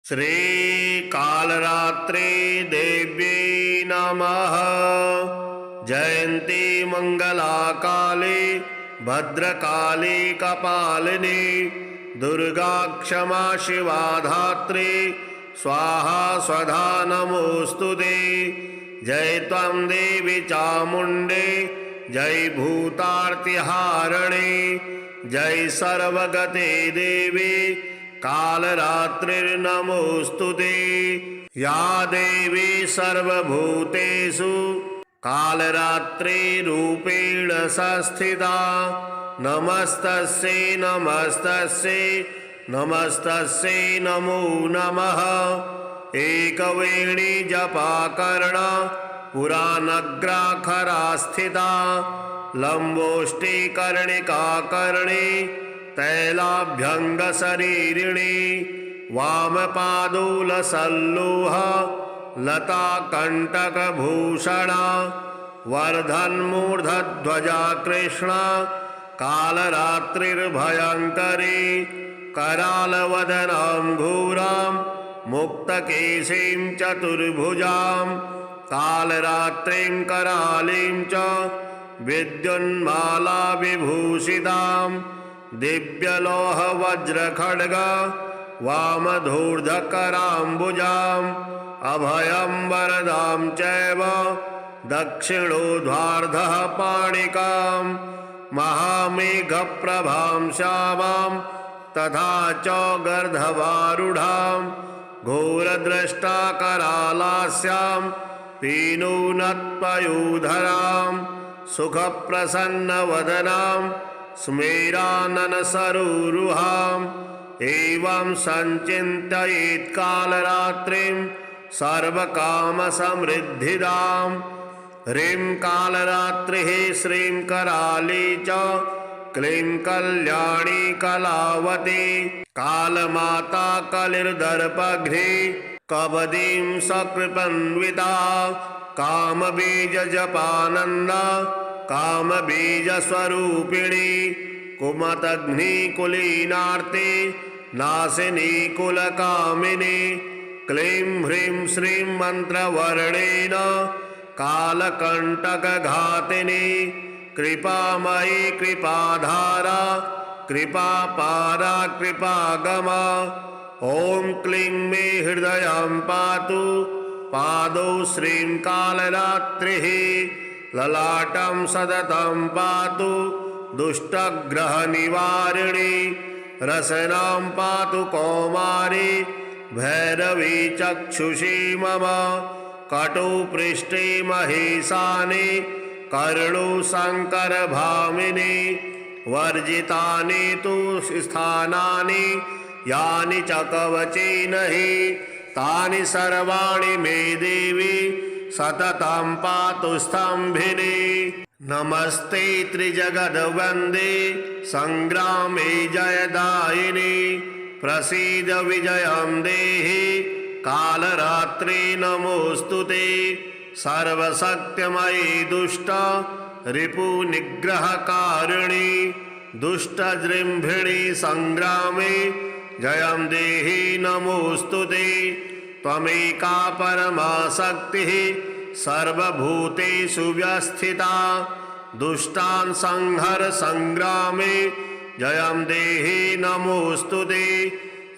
श्री कालरात्रि देव्यै नमः। जयन्ती मंगला काली भद्रकाली कपालिनी दुर्गा क्षमा शिवा धात्री स्वाहा स्वधा नमोस्तुते। जय त्वं देवी चामुण्डे जय भूतार्तिहारिणे जय सर्वगते देवी कालरात्रिर्नमोस्तुते। या देवी सर्वभूतेषु कालरात्रिरूपेण संस्थिता नमस्तस्यै नमस्तस्यै नमस्तस्यै नमो नमः। एकवेणी जपाकर्णा पुराणग्राखरा स्थिता लम्बोष्टिकर्णिकाकर्णे तैलाभ्यङ्गशरीरिणी वामपादूलसल्लूह लताकण्टकभूषणा वर्धन्मूर्धध्वजा कृष्णा कालरात्रिर्भयङ्करी करालवदनां घोरां मुक्तकेशीं चतुर्भुजां कालरात्रिं करालीं च विद्युन्माला विभूषितां दिव्यलोहवज्रखड्ग वामधूर्धकराम्बुजाम् अभयं वरदां चैव दक्षिणोद्वार्धः पाणिकां महामेघप्रभां श्यामां तथा च गर्धवारूढां घोरद्रष्टाकरालास्यां पीनूनत्पयूधरां सुखप्रसन्नवदनां स्मेराननसरोरुहाम् एवं संचिन्तयेत् कालरात्रिं सर्वकामसमृद्धिदां। ह्रीं कालरात्रिः श्रीं कराली च क्लीं कल्याणी कलावती कालमाता कलिर्दर्पघ्नी कबदीं सकृपन्विता कामबीजजपानन्दा कामबीजस्वरूपिणी कुमतघ्निकुलीनार्ते नाशिनी कुलकामिनी क्लीं ह्रीं श्रीं मन्त्रवर्णेन कालकण्टकघातिनी कृपामयी कृपाधारा कृपापारा कृपागमा। ॐ क्लीं मे हृदयं पातु पादौ श्रीं कालरात्रिः ललाटं सततं पातु दुष्टग्रहनिवारिणी रसनां पातु कौमारी भैरवी चक्षुषी मम कटुपृष्ठे महेशानि कर्णुशङ्करभामिनी वर्जितानि तु स्थानानि यानि च कवचेन हि तानि सर्वाणि मे देवी सततं पातु स्तम्भिनी। नमस्ते त्रिजगद्वन्दे संग्रामे जयदायिनी प्रसीद विजयं देहि कालरात्रि नमोस्तुते। सर्वशक्तिमयी दुष्ट रिपुनिग्रहकारिणी दुष्टजृम्भिणी संग्रामे जयं देहि नमोस्तुते। त्वमेका परमा शक्तिः सर्वभूतेषु व्यस्थिता दुष्टान् संहर संग्रामे जयं देहि नमोस्तुते।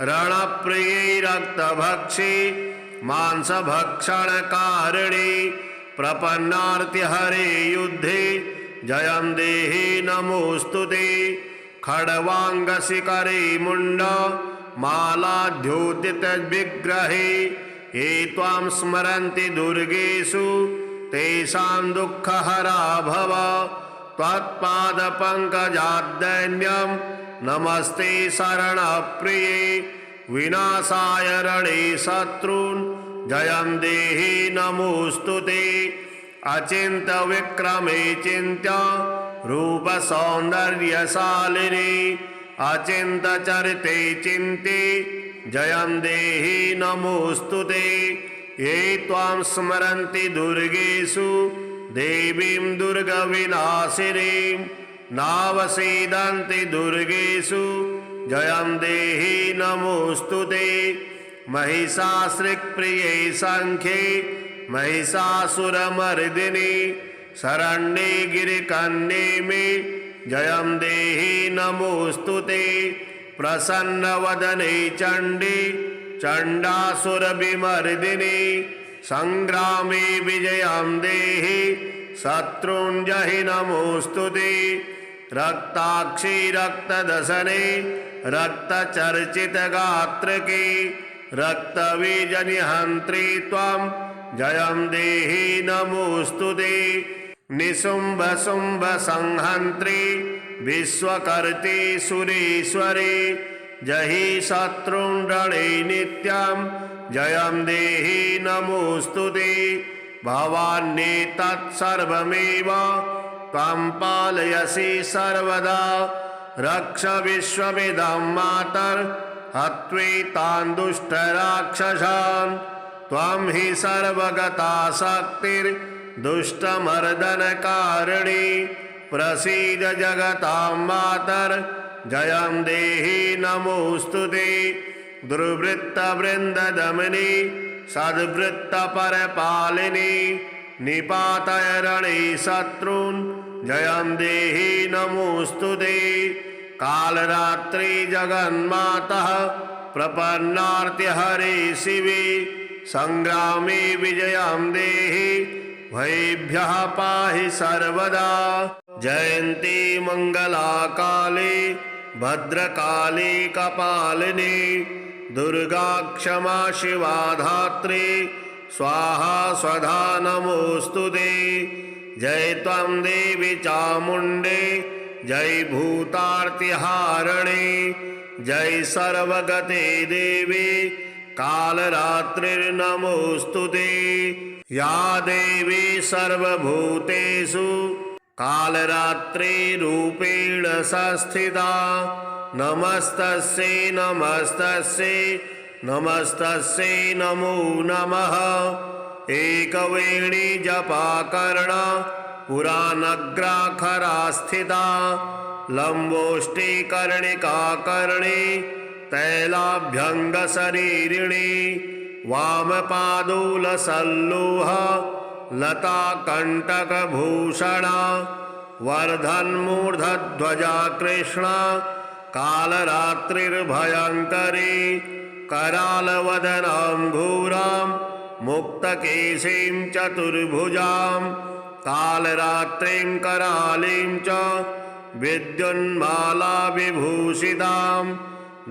रणप्रिये रक्तभक्षे मांसभक्षणकारिणी प्रपन्नार्तिहरे युद्धे जयं देहि नमोस्तुते। खड्वाङ्गशिखरे मुण्ड मालाद्योतितविग्रहे ये त्वां स्मरन्ति दुर्गेषु तेषां दुःखहरा भव। त्वत्पादपङ्कजाद्दैन्यं नमस्ते शरणप्रिये विनाशाय रणे शत्रून् जयं देहि नमोस्तुते। अचिन्त्यविक्रमे चिन्त्य रूपसौन्दर्यशालिनी अचिन्त्यचरिते चिन्ते जयं देहि नमोस्तुते। ये त्वां स्मरन्ति दुर्गेषु देवीं दुर्गविनाशिनीं नावसीदन्ति दुर्गेषु जयं देहि नमोस्तुते। महिषासृक्प्रिये सङ्ख्ये महिषासुरमर्दिनि शरण्ये गिरिकन्ये मे जयं देहि नमोऽस्तु ते प्रसन्नवदने चण्डे चण्डासुरविमर्दिनि संग्रामे विजयं देहि शत्रुञ्जहि नमोऽस्तु ते रक्ताक्षी रक्तदशने रक्तचर्चितगात्रके रक्तबीजनिहन्त्री त्वं जयं देहि नमोऽस्तु ते निशुम्भशुम्भसंहन्त्री विश्वकर्त्री सुरेश्वरी जहि शत्रुण्डणे नित्यं जयं देहि नमोऽस्तु ते भवान्येतत्सर्वमेव त्वं पालयसि सर्वदा रक्ष विश्वमिदं मातर्हत्वेतान् दुष्टराक्षसान् त्वं हि सर्वगता शक्तिर्दुष्टमर्दनकारिणी प्रसीद जगतां मातर्जयं देहि नमोऽस्तु ते दुर्वृत्तवृन्ददमनी सद्वृत्तपरपालिनी निपातय रणे शत्रून् जयं देहि नमोऽस्तु ते कालरात्रि जगन्मातः प्रपन्नार्तिहरे शिवे संग्रामे विजयं देहि भयेभ्यः पाहि सर्वदा जयन्ती मङ्गलाकाले भद्रकाली कपालिनी दुर्गा क्षमा शिवा धात्री स्वाहा स्वधा नमोऽस्तु ते जय त्वं देवी चामुण्डे जय भूतार्तिहारिणी जय सर्वगते देवी कालरात्रिर्नमोऽस्तु ते या देवी सर्वभूतेषु कालरात्रिरूपेण संस्थिता नमस्तस्यै नमस्तस्यै नमस्तस्यै नमो नमः एकवेणी जपाकर्णा पुराणग्राखरा स्थिता लम्बोष्टिकर्णिकाकर्णी तैलाभ्यङ्गशरीरिणी वामपादूलसल्लूह लताकण्टकभूषणा वर्धन्मूर्धध्वजा कृष्णा कालरात्रिर्भयङ्करी करालवदनां घोरां मुक्तकेशीं चतुर्भुजां कालरात्रिं करालीं च विद्युन्माला विभूषितां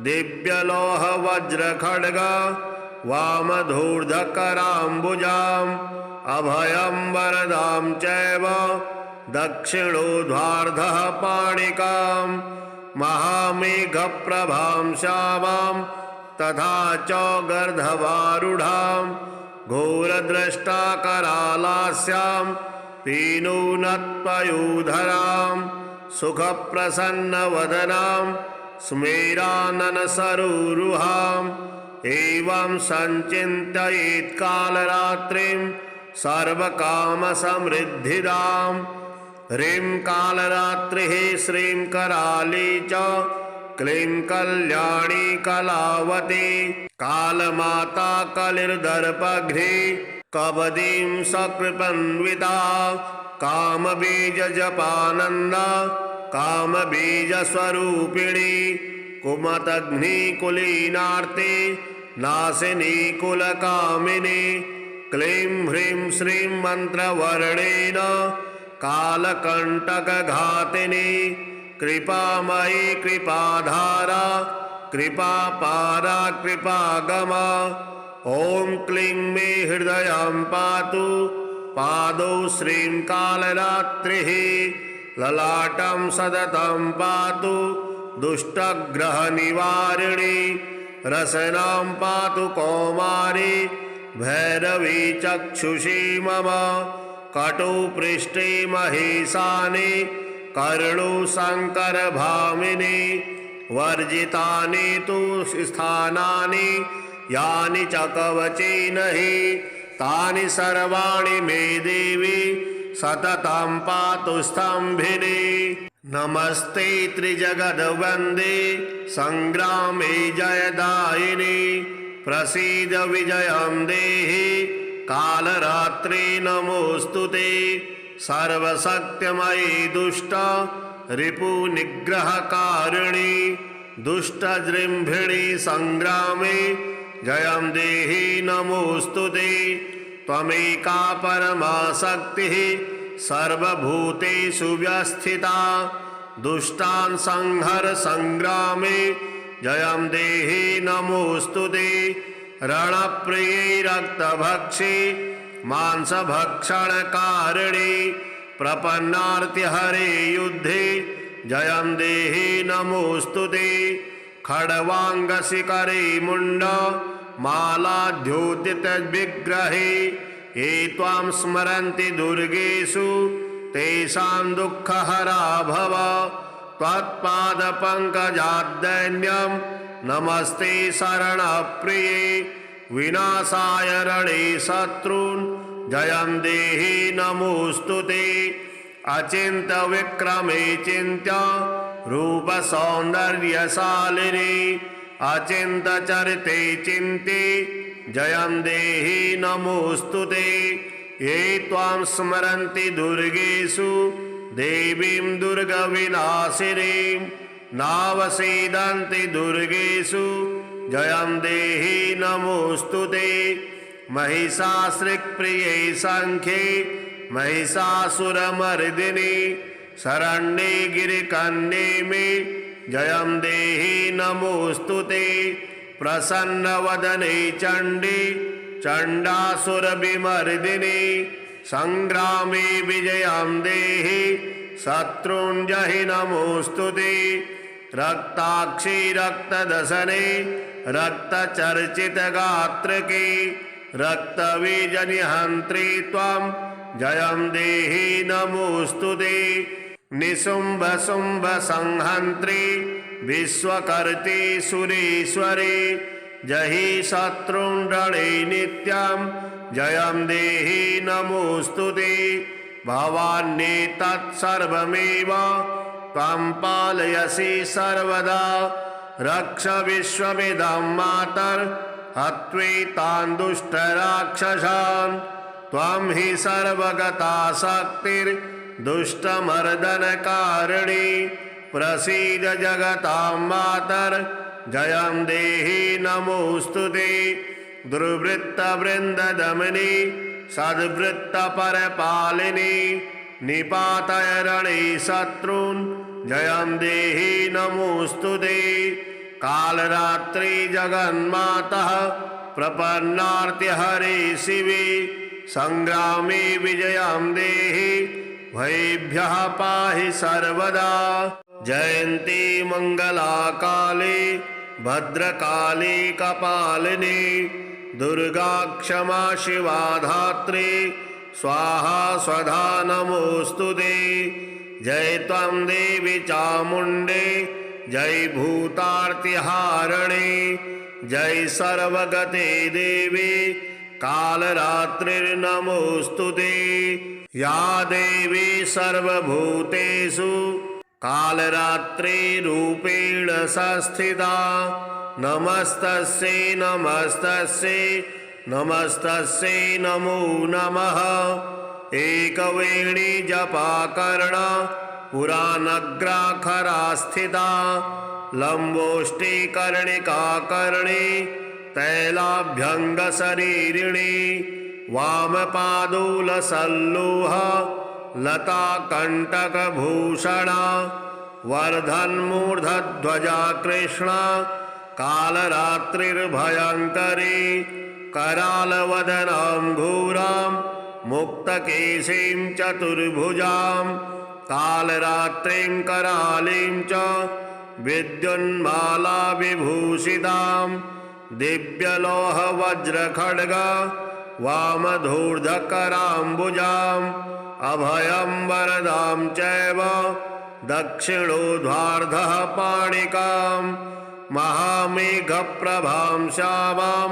दिव्यलोहवज्रखड्ग वामधूर्धकराम्बुजाम् अभयं वरदां चैव दक्षिणोद्वार्धः पाणिकां महामेघप्रभां श्यामां तथा च गर्धवारूढां घोरद्रष्टाकरालास्यां पीनूनत्पयूधरां सुखप्रसन्नवदनां स्मेराननसरोरुहाम् एवं सञ्चिन्तयेत् कालरात्रिं सर्वकामसमृद्धिदां ह्रीं कालरात्रिः श्रीं कराली च क्लीं कल्याणी कलावती कालमाता कलिर्दर्पघ्नी कबदीं सकृपन्विता कामबीजजपानन्दा कामबीजस्वरूपिणी कुमतघ्निकुलीनार्ते नाशिनी कुलकामिनी क्लीं ह्रीं श्रीं मन्त्रवर्णेन कालकण्टकघातिनी कृपामयी कृपाधारा कृपापारा कृपागमा ॐ क्लीं मे हृदयं पातु पादौ श्रीं कालरात्रिः ललाटं सततं पातु दुष्टग्रहनिवारिणी रसनां पातु कौमारी भैरवी चक्षुषी मम कटुपृष्ठे महेशानि कर्णुशङ्करभामिनी वर्जितानि तु स्थानानि यानि च कवचेन हि तानि सर्वाणि मे देवी सततं पातु स्तम्भिनी नमस्ते त्रिजगद्वन्दे संग्रामे जयदायिनी प्रसीद विजयं देहि कालरात्रि नमोस्तुते सर्वशक्तिमयी दुष्ट रिपुनिग्रहकारिणी दुष्टजृम्भिणी संग्रामे जयं देहि नमोस्तुते त्वमेका परमा शक्तिः सर्वभूतेषु व्यस्थिता दुष्टान् संहर संग्रामे जयं देहि नमोस्तुते रणप्रिये रक्तभक्षे मांसभक्षणकारिणे प्रपन्नार्तिहरे युद्धे जयं देहि नमोस्तुते खड्वाङ्गशिखरे मुण्ड मालाद्योतितविग्रहे ये त्वां स्मरन्ति दुर्गेषु तेषां दुःखहरा भव त्वत्पादपङ्कजाद्दैन्यं नमस्ते शरणप्रिये विनाशाय रणे शत्रून् जयं देहि नमोस्तुते अचिन्त्यविक्रमे चिन्त्य रूपसौन्दर्यशालिनी अचिन्त्यचरिते चिन्ते जयं देहि नमोस्तुते ये त्वां स्मरन्ति दुर्गेषु देवीं दुर्गविनाशिनीं नावसीदन्ति दुर्गेषु जयं देहि नमोस्तुते महिषासुरप्रिये सङ्ख्ये महिषासुरमर्दिनि शरण्ये गिरिकन्ये मे जयं देहि नमोस्तुते प्रसन्नवदने चण्डे चण्डासुरविमर्दिनि संग्रामे विजयं देहि शत्रुञ्जहि नमोस्तुते रक्ताक्षी रक्तदशने रक्तचर्चितगात्रके रक्तबीजनिहन्त्री त्वं जयं देहि नमोस्तुते निशुम्भशुम्भसंहन्त्री विश्वकर्त्री सुरेश्वरी जहि शत्रुन् रणे नित्यं जयं देहि नमोस्तुते भवान्येतत्सर्वमेव त्वं पालयसि सर्वदा रक्ष विश्वमिदं मातर्हत्वेतान् दुष्टराक्षसान् त्वं हि सर्वगता शक्तिर्दुष्टमर्दनकारिणी प्रसीद जगतां मातर् जयं देहि नमोस्तुते दुर्वृत्तवृन्ददमनी सद्वृत्तपरपालिनी निपातय रणे शत्रून् जयं देहि नमोस्तुते कालरात्रि जगन्मातः प्रपन्नार्तिहरे शिवे संग्रामे विजयं देहि भयेभ्यः पाहि सर्वदा जयन्ती मङ्गलाकाले भद्रकाली कपालिनी दुर्गा क्षमा शिवा धात्री स्वाहा स्वधा नमोस्तुते जय त्वं देवी चामुण्डे जय भूतार्तिहारिणे जय सर्वगते देवी कालरात्रिर्नमोस्तुते या देवी सर्वभूतेषु कालरात्रिरूपेण संस्थिता नमस्तस्यै नमस्तस्यै नमस्तस्यै नमो नमः एकवेणी जपाकर्णा पुराणग्राखरा स्थिता लम्बोष्टिकर्णिकाकर्णे तैलाभ्यङ्गशरीरिणी वामपादूलसल्लूह लताकण्टकभूषणा वर्धन्मूर्धध्वजा कृष्णा कालरात्रिर्भयङ्करी करालवदनाम्भूरां मुक्तकेशीं चतुर्भुजां कालरात्रिं करालीं च विद्युन्माला विभूषितां दिव्यलोहवज्रखड्ग वामधूर्धकराम्बुजाम् अभयं वरदां चैव दक्षिणोद्वार्धः पाणिकां महामेघप्रभां श्यामां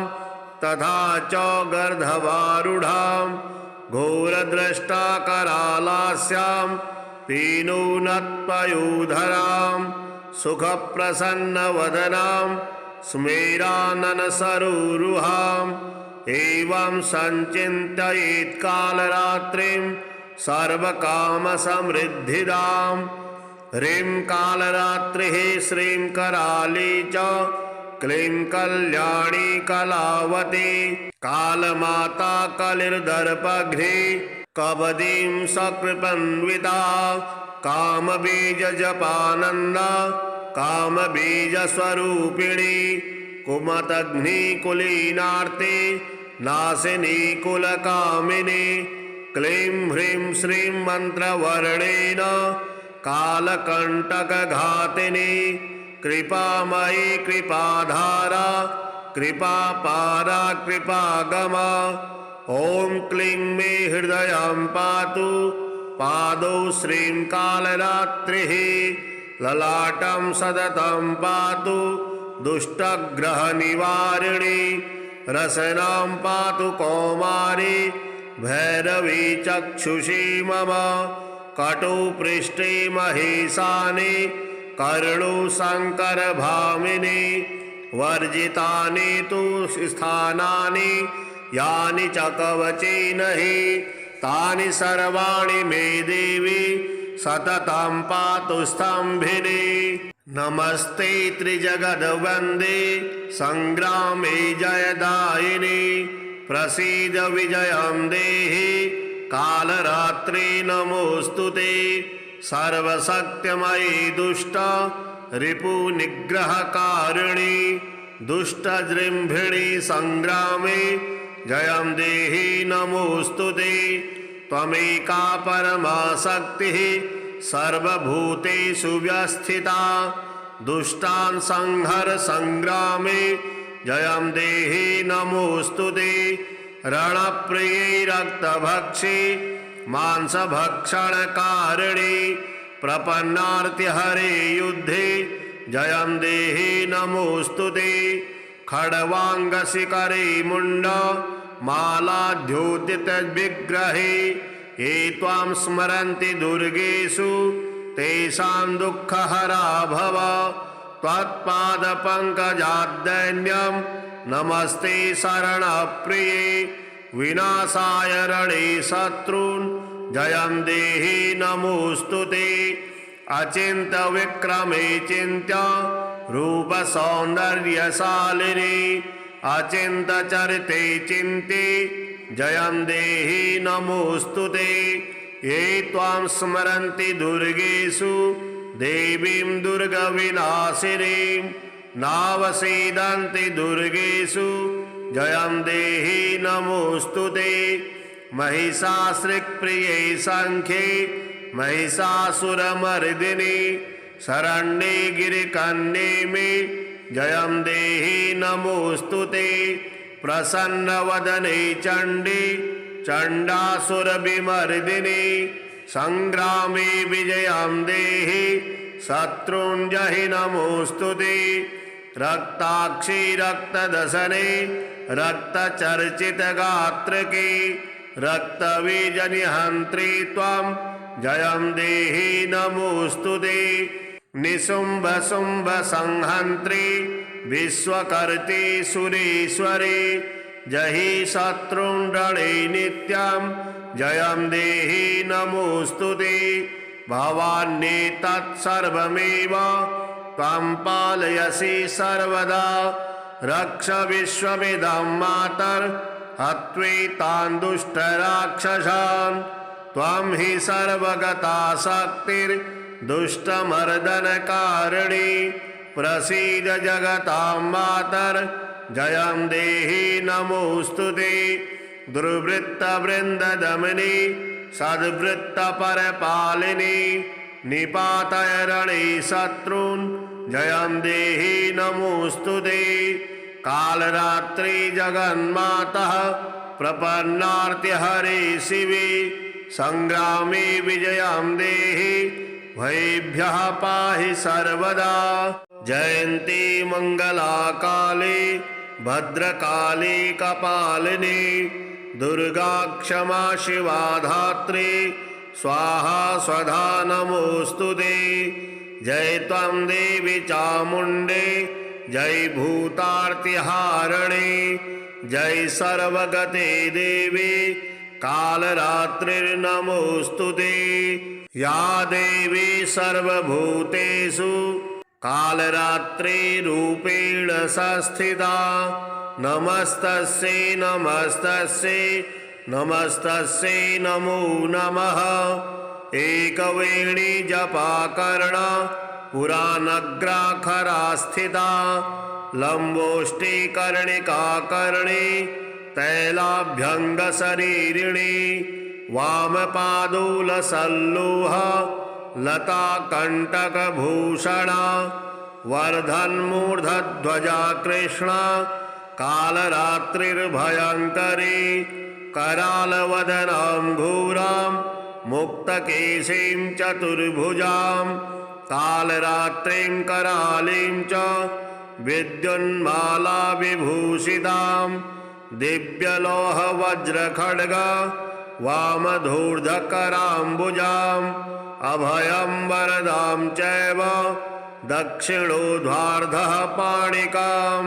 तथा च गर्धवारूढां घोरद्रष्टाकरालास्यां पीनूनत्पयूधरां सुखप्रसन्नवदनां स्मेराननसरुरुहाम् एवं सञ्चिन्तयेत् कालरात्रिं सर्वकामसमृद्धिदाम् ह्रीं कालरात्रिः श्रीं कराली च क्लीं कल्याणी कलावती कालमाता कलिर्दर्पघ्नी कबदीं सकृपन्विता कामबीजजपानन्दा कामबीजस्वरूपिणी कुमतघ्नीकुलीनार्ति नाशिनी कुलकामिनी क्लीं ह्रीं श्रीं मन्त्रवर्णेन कालकण्टकघातिनी कृपामयी कृपाधारा कृपापारा कृपागमा ॐ क्लीं मे हृदयं पातु पादौ श्रीं कालरात्रिः ललाटं सततं पातु दुष्टग्रहनिवारिणी रसनां पातु कौमारी भैरवी चक्षुषी मम कटुपृष्ठे महिषानि कर्णुशङ्करभामिनी वर्जितानि तु स्थानानि यानि च कवचेन हि तानि सर्वाणि मे देवी सततं पातु स्तम्भिनी नमस्ते त्रिजगद्वन्दे संग्रामे जयदायिनी प्रसीद विजयं देहि कालरात्रि नमोऽस्तुते सर्वशक्तिमयी दुष्ट रिपुनिग्रहकारिणी दुष्टजृम्भिणी संग्रामे जयं देहि नमोऽस्तुते त्वमेका परमा शक्तिः सर्वभूतेषु व्यस्थिता दुष्टान् संहर संग्रामे जयं देहि नमोऽस्तुते रणप्रिये रक्तभक्षे मांसभक्षणकारिणी प्रपन्नार्तिहरे युद्धे जयं देहि नमोऽस्तुते खड्वाङ्गशिखरे मुण्ड मालाद्योतितविग्रहे ये त्वां स्मरन्ति दुर्गेषु तेषां दुःखहरा भव त्वत्पादपङ्कजाद्दैन्यं नमस्ते शरणप्रिये विनाशाय रणे शत्रून् जयं देहि नमोऽस्तुते अचिन्त्यविक्रमे चिन्त्य रूपसौन्दर्यशालिनी अचिन्त्यचरिते चिन्ते जयं देहि नमोऽस्तुते ये त्वां स्मरन्ति दुर्गेषु देवीं दुर्गविनाशिनीं नावसीदन्ति दुर्गेषु जयं देहि नमोऽस्तुते महिषासुरप्रिये सङ्ख्ये महिषासुरमर्दिनि शरण्ये गिरिकन्ये मे जयं देहि नमोऽस्तुते प्रसन्नवदने चण्डी चण्डासुरविमर्दिनि संग्रामे विजयं देहि शत्रुञ्जहि नमोऽस्तुते रक्ताक्षी रक्तदशने रक्तचर्चितगात्रके रक्तबीजनिहन्त्री त्वं जयं देहि नमोऽस्तुते निशुम्भशुम्भसंहन्त्री विश्वकर्त्री सुरेश्वरी जहि शत्रुण्डणे नित्यं जयं देहि नमोऽस्तुते भवान्येतत्सर्वमेव त्वं पालयसि सर्वदा रक्ष विश्वमिदं मातर् हत्वेतान् दुष्टराक्षसान् त्वं हि सर्वगता शक्तिर्दुष्टमर्दनकारिणी प्रसीद जगतां मातर् जयं देहि नमोऽस्तुते दुर्वृत्तवृन्ददमनी सद्वृत्तपरपालिनी निपातय रणे शत्रून् जयं देहि नमोऽस्तुते कालरात्रि जगन्मातः प्रपन्नार्तिहरे शिवे संग्रामे विजयं देहि भयेभ्यः पाहि सर्वदा जयन्ती मंगला काले भद्रकाली कपालिनी दुर्गा क्षमा शिवा धात्री स्वाहा स्वधा नमोऽस्तुते जय त्वं देवी चामुण्डे जय भूतार्तिहारिणे जय सर्वगते देवी कालरात्रिर्नमोऽस्तुते। या देवी सर्वभूतेषु कालरात्रिरूपेण संस्थिता नमस्तस्यै नमस्तस्यै नमस्तस्यै नमो नमः। एकवेणी जपाकर्णा पुराणग्राखरा स्थिता लम्बोष्टिकर्णिकाकर्णे तैलाभ्यङ्गशरीरिणी वामपादूलसल्लूह लताकण्टकभूषणा वर्धन्मूर्धध्वजा कृष्णा कालरात्रिर्भयङ्करी करालवदनां घोरां मुक्तकेशीं चतुर्भुजां कालरात्रिं करालीं च विद्युन्माला विभूषितां दिव्यलोहवज्रखड्ग वामधूर्धकराम्बुजाम् अभयं वरदां चैव दक्षिणोध्वार्धः पाणिकां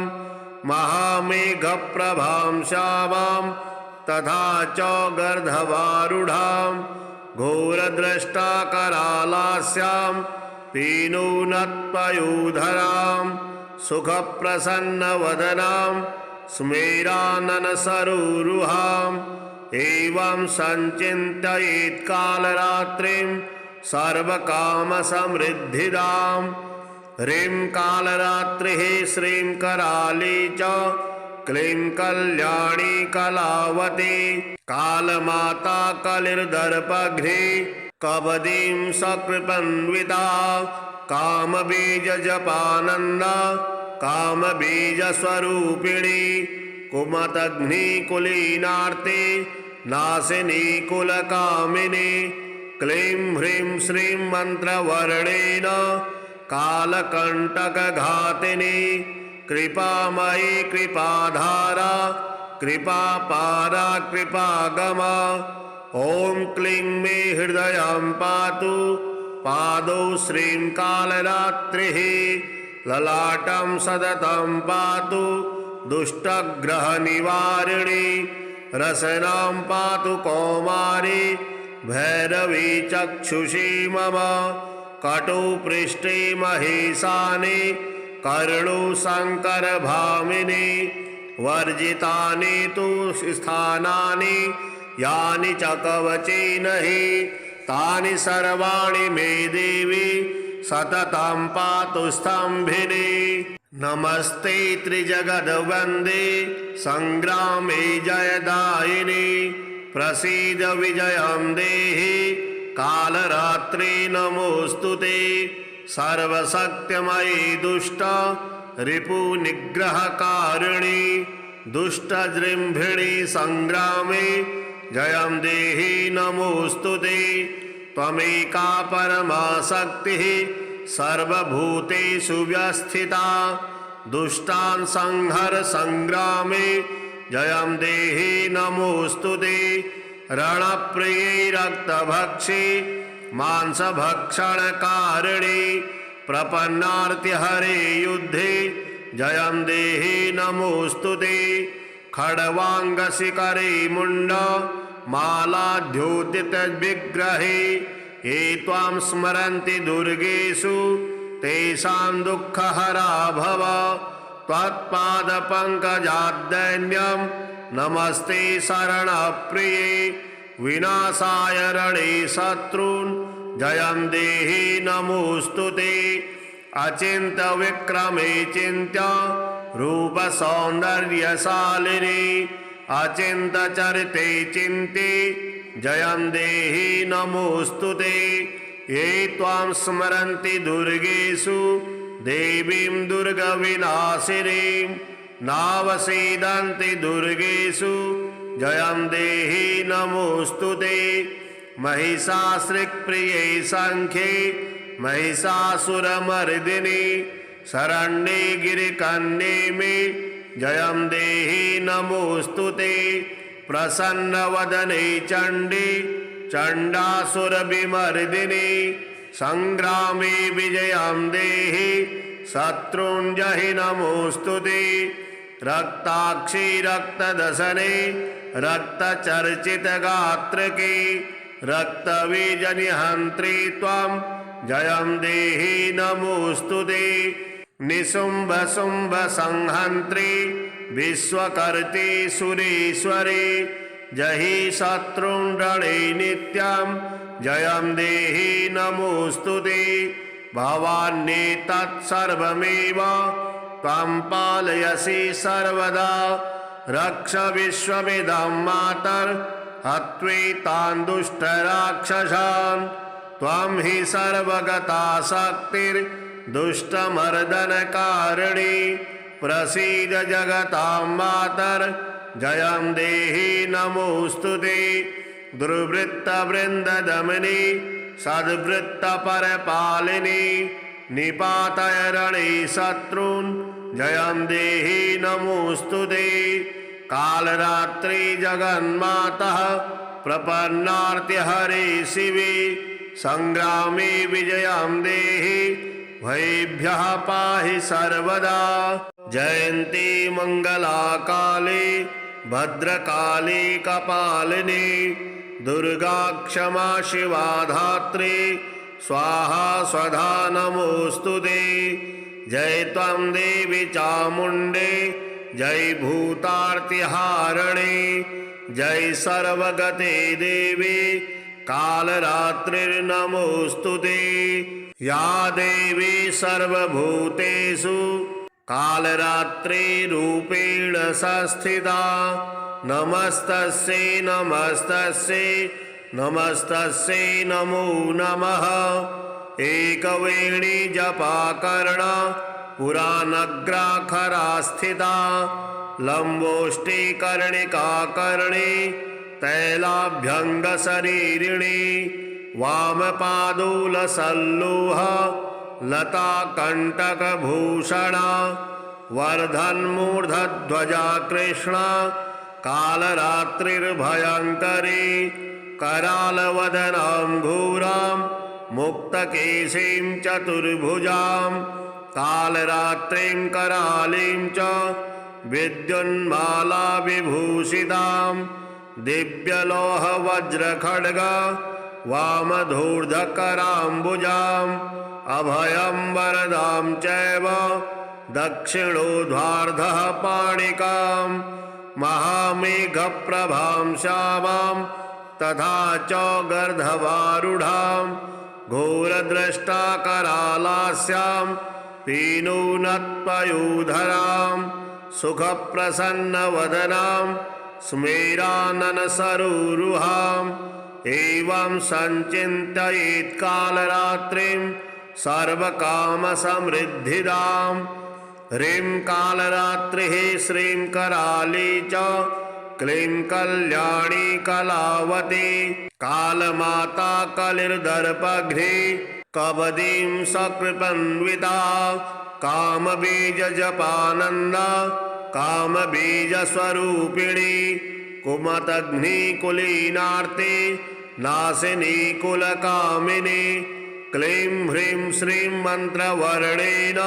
महामेघप्रभां श्यामां तथा च गर्धवारूढां घोरद्रष्टाकरालास्यां पीनूनत्पयूधरां सुखप्रसन्नवदनां स्मेराननसरोरुहाम् एवं संचिन्तयेत् कालरात्रिं सर्वकामसमृद्धिदां ह्रीं कालरात्रिः श्रीं कराली च क्लीं कल्याणी कलावती कालमाता कलिर्दर्पघ्नी कबदीं सकृपन्विता कामबीजजपानन्दा कामबीजस्वरूपिणी कुमतघ्निकुलीनार्ते नाशिनी कुलकामिनी क्लीं ह्रीं श्रीं मन्त्रवर्णेन कालकण्टकघातिनी कृपामयी कृपाधारा कृपापारा कृपागमा। ॐ क्लीं मे हृदयं पातु पादौ श्रीं कालरात्रिः ललाटं सततं पातु दुष्टग्रहनिवारिणी रसनां पातु कौमारी भैरवी चक्षुषी मम कटुपृष्ठे महेशानि कर्णुशङ्करभामिनी वर्जितानि तु स्थानानि यानि च कवचेन हि तानि सर्वाणि मे देवी सततं पातु स्तम्भिनी। नमस्ते त्रिजगद्वन्दे संग्रामे जयदायिनी प्रसीद विजयं देहि कालरात्रि नमोऽस्तुते। सर्वशक्तिमयी दुष्ट रिपुनिग्रहकारिणी दुष्टजृम्भिणी संग्रामे जयं देहि नमोऽस्तुते। त्वमेका परमा शक्तिः सर्वभूतेषु व्यस्थिता दुष्टान् संहर संग्रामे जयं देहि नमोऽस्तुते। रणप्रिये रक्तभक्षे मांसभक्षणकारिणी प्रपन्नार्तिहरे युद्धे जयं देहि नमोऽस्तुते। खड्वाङ्गशिखरे मुण्ड मालाद्योतितविग्रहे ये त्वां स्मरन्ति दुर्गेषु तेषां दुःखहरा भव। त्वत्पादपङ्कजाद्दैन्यं नमस्ते शरणप्रिये विनाशाय रणे शत्रून् जयं देहि नमोऽस्तुते। अचिन्त्यविक्रमे चिन्त्य रूपसौन्दर्यशालिनी अचिन्त्यचरिते चिन्ते जयं देहि नमोऽस्तुते। ये त्वां स्मरन्ति दुर्गेषु देवीं दुर्गविनाशिनीं नावसीदन्ति दुर्गेषु जयं देहि नमोऽस्तुते। महिषासुरप्रिये सङ्ख्ये महिषासुरमर्दिनी शरण्ये गिरिकन्ये मे जयं देहि नमोऽस्तुते। प्रसन्नवदने चण्डी चण्डासुरविमर्दिनी संग्रामे विजयं देहि शत्रुञ्जहि नमोऽस्तु ते रक्ताक्षी रक्तदशने रक्तचर्चितगात्रके रक्तबीजनिहन्त्री त्वां जयं देहि नमोऽस्तु ते निशुम्भशुम्भसंहन्त्री विश्वकर्त्री सुरेश्वरी जहि शत्रुण्डणे नित्यं जयं देहि नमोऽस्तु ते भवान्नेतत्सर्वमेव त्वं पालयसि सर्वदा रक्ष विश्वमिदं मातर्हत्वेतान् दुष्टराक्षसान् त्वं हि सर्वगता शक्तिर्दुष्टमर्दनकारिणी प्रसीद जगतां मातर्जयं देहि नमोऽस्तु ते दुर्वृत्तवृन्ददमनी सद्वृत्तपरपालिनी निपातय रणे शत्रून् जयं देहि नमोऽस्तु ते कालरात्रि जगन्मातः प्रपन्नार्तिहरे शिवे संग्रामे विजयं देहि भयेभ्यः पाहि सर्वदा जयन्ती मङ्गलाकाले भद्रकाली कपालिनी दुर्गा क्षमा शिवा धात्री स्वाहा स्वधा नमोऽस्तु ते जय त्वं देवी चामुण्डे जय भूतार्तिहारिणी जय सर्वगते देवी कालरात्रिर्नमोऽस्तु ते या देवी सर्वभूतेषु कालरात्रिरूपेण संस्थिता नमस्तस्यै नमस्तस्यै नमस्तस्यै नमो नमः एकवेणी जपाकर्णा पुराणग्राखरा स्थिता लम्बोष्टिकर्णिकाकर्णी तैलाभ्यङ्गशरीरिणी वामपादूलसल्लूह लताकण्टकभूषणा वर्धन्मूर्धध्वजा कृष्णा कालरात्रिर्भयङ्करी करालवदनां घोरां मुक्तकेशीं चतुर्भुजां कालरात्रिं करालीं च विद्युन्माला विभूषितां दिव्यलोहवज्रखड्ग वामधूर्धकराम्बुजाम् अभयं वरदां चैव दक्षिणोद्वार्धः पाणिकां महामेघप्रभां श्यामां तथा च गर्धवारूढां घोरद्रष्टाकरालास्यां पीनूनत्पयूधरां सुखप्रसन्नवदनां स्मेराननसरोरुहाम् एवं संचिन्तयेत् कालरात्रिं सर्वकामसमृद्धिदां ह्रीं कालरात्रिः श्रीं कराली च क्लीं कल्याणी कलावती कालमाता कलिर्दर्पघ्नी कबदीं सकृपन्विता कामबीजजपानन्दा कामबीजस्वरूपिणी कुमतघ्निकुलीनार्ते नाशिनी कुलकामिनी क्लीं ह्रीं श्रीं मन्त्रवर्णेन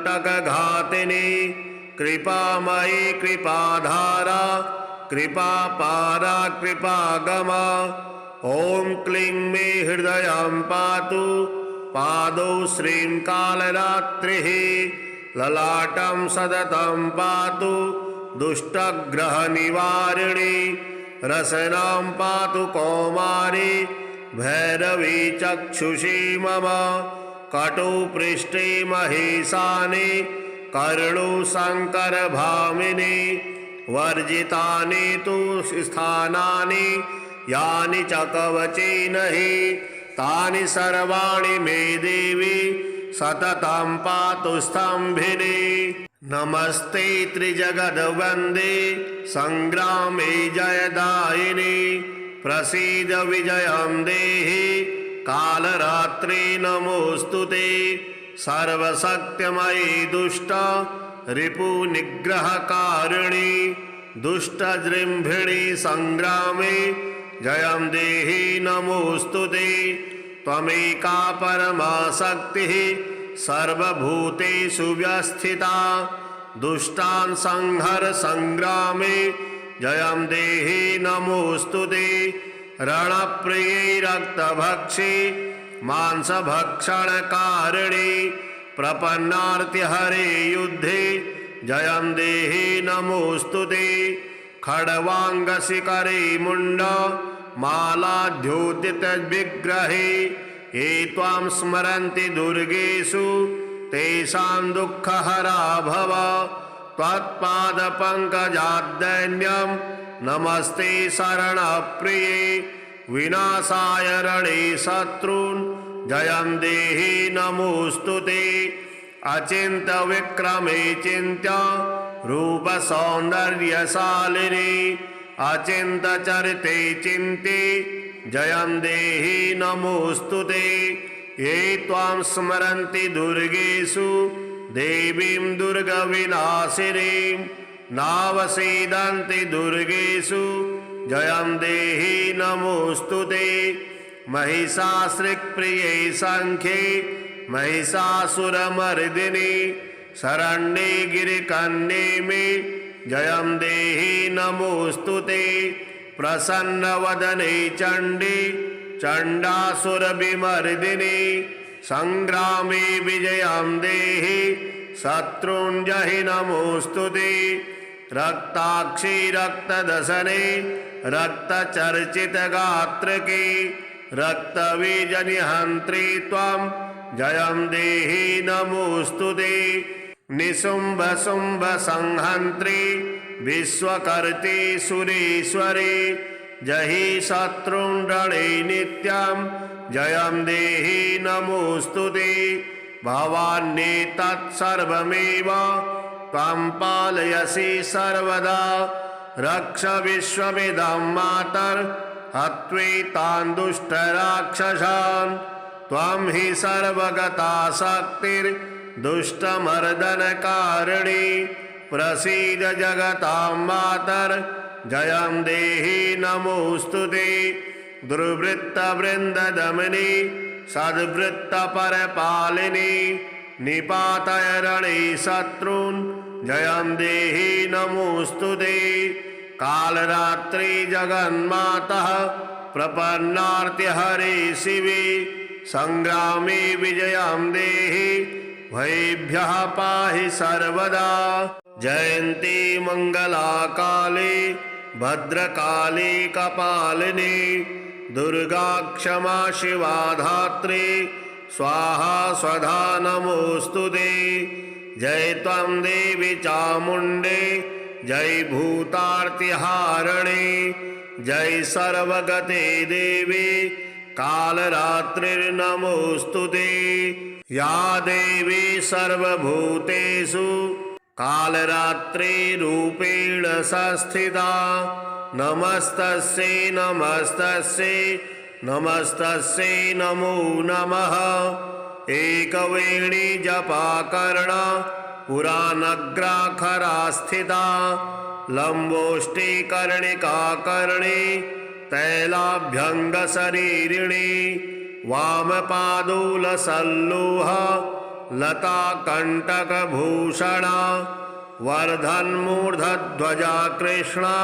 कालकण्टकघातिनी कृपामयी कृपाधारा कृपापारा कृपागमा ॐ क्लीं मे हृदयं पातु पादौ श्रीं कालरात्रिः ललाटं सततं पातु दुष्टग्रहनिवारिणी रसनां पातु कौमारी भैरवी चक्षुषी मम कटुपृष्ठे महेशानि कर्णुशङ्करभामिनी वर्जितानि तु स्थानानि यानि च कवचेन हि तानि सर्वाणि मे देवी सततं पातु स्तम्भिनी नमस्ते त्रिजगद्वन्दे संग्रामे जयदायिनी प्रसीद विजयं देहि कालरात्रि नमोऽस्तु ते सर्वशक्तिमयी दुष्ट रिपुनिग्रहकारिणी दुष्टजृम्भिणी संग्रामे जयं देहि नमोऽस्तु ते त्वमेका परमा शक्तिः सर्वभूतेषु व्यस्थिता दुष्टान् संहर संग्रामे जयं देहि नमोऽस्तुते रणप्रिये रक्तभक्षे मांसभक्षणकारिणे प्रपन्नार्तिहरे युद्धे जयं देहि नमोऽस्तुते खड्वाङ्गशिखरे मुण्ड मालाद्योतितविग्रहे ये त्वां स्मरन्ति दुर्गेषु तेषां दुःखहरा भव त्वत्पादपङ्कजाद्दैन्यं नमस्ते शरणप्रिये विनाशाय रणे शत्रून् जयं देहि नमोऽस्तुते अचिन्त्यविक्रमे चिन्त्य रूपसौन्दर्यशालिनी अचिन्त्यचरिते चिन्ते जयं देहि नमोऽस्तुते ये त्वां स्मरन्ति दुर्गेषु देवीं दुर्गविनाशिनीं नावसीदन्ति दुर्गेषु जयं देहि नमोऽस्तुते महिषासुरप्रिये सङ्ख्ये महिषासुरमर्दिनि शरण्ये गिरिकन्ये मे जयं देहि नमोऽस्तुते प्रसन्नवदने चण्डे चण्डासुरविमर्दिनि संग्रामे विजयं देहि शत्रुञ्जहि नमोऽस्तुते रक्ताक्षी रक्तदशने रक्तचर्चितगात्रके रक्तबीजनिहन्त्री त्वं जयं देहि नमोऽस्तुते निशुम्भशुम्भसंहन्त्री विश्वकर्त्री सुरेश्वरी जहि शत्रुन् रणे नित्यं जयं देहि नमोऽस्तुते भवान्येतत्सर्वमेव त्वं पालयसि सर्वदा रक्ष विश्वमिदं मातर्हत्वेतान् दुष्टराक्षसान् त्वं हि सर्वगता शक्तिर्दुष्टमर्दनकारिणी प्रसीद जगतां मातर् जयं देहि नमोऽस्तुते दुर्वृत्तवृन्ददमनी सद्वृत्तपरपालिनी निपातय रणे शत्रून् जयं देहि नमोऽस्तुते कालरात्रि जगन्मातः प्रपन्नार्तिहरे शिवे संग्रामे विजयं देहि भयेभ्यः पाहि सर्वदा जयन्ती मङ्गलाकाले भद्रकाली कपालिनी दुर्गा क्षमा शिवा धात्री स्वाहा स्वधा नमोऽस्तुते जय त्वं देवी चामुण्डे जय भूतार्तिहारिणे जय सर्वगते देवी कालरात्रिर्नमोऽस्तुते या देवी सर्वभूतेषु कालरात्रिरूपेण संस्थिता नमस्तस्यै नमस्तस्यै नमस्तस्यै नमो नमः एकवेणी जपाकर्णा पुराणग्राखरा स्थिता लम्बोष्टिकर्णिका कर्णे तैलाभ्यङ्गशरीरिणी वामपादूलसल्लूह लताकण्टकभूषणा वर्धन्मूर्धध्वजा कृष्णा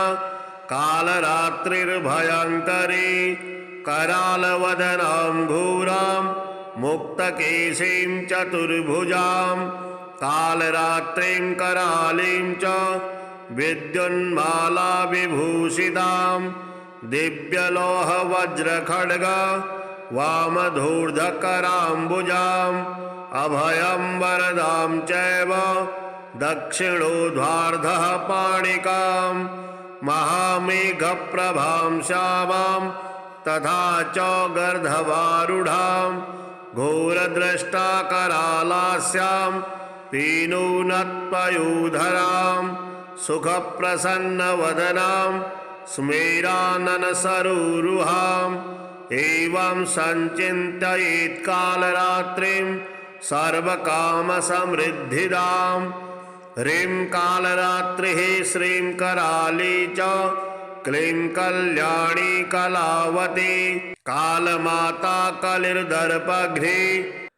कालरात्रिर्भयङ्करी करालवदनां मुक्तकेशीं चतुर्भुजां कालरात्रिं करालीं च विद्युन्माला विभूषितां दिव्यलोहवज्रखड्ग वामधूर्धकराम्बुजाम् अभयं वरदां चैव दक्षिणोद्वार्धः पाणिकां महामेघप्रभां श्यामां तथा च गर्धवारूढां घोरद्रष्टाकरालास्यां पीनूनत्पयूधरां सुखप्रसन्नवदनां स्मेराननसरोरुहाम् एवं संचिन्तयेत् कालरात्रिं सर्वकामसमृद्धिदां ह्रीं कालरात्रिः श्रीं कराली च क्लीं कल्याणी कलावती कालमाता कलिर्दर्पघ्नी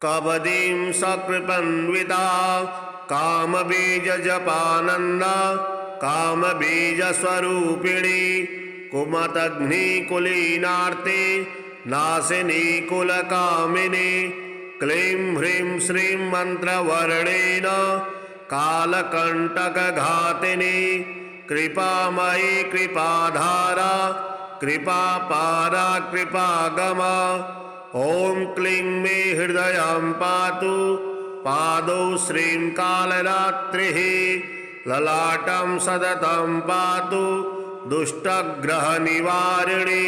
कबदीं सकृपन्विता कामबीजजपानन्दा कामबीजस्वरूपिणी कुमतघ्निकुलीनार्ते नाशिनी कुलकामिनी क्लीं ह्रीं श्रीं मन्त्रवर्णेन कालकण्टकघातिनी कृपामयी कृपाधारा कृपापारा कृपागमा ॐ क्लीं मे हृदयं पातु पादौ श्रीं कालरात्रिः ललाटं सततं पातु दुष्टग्रहनिवारिणी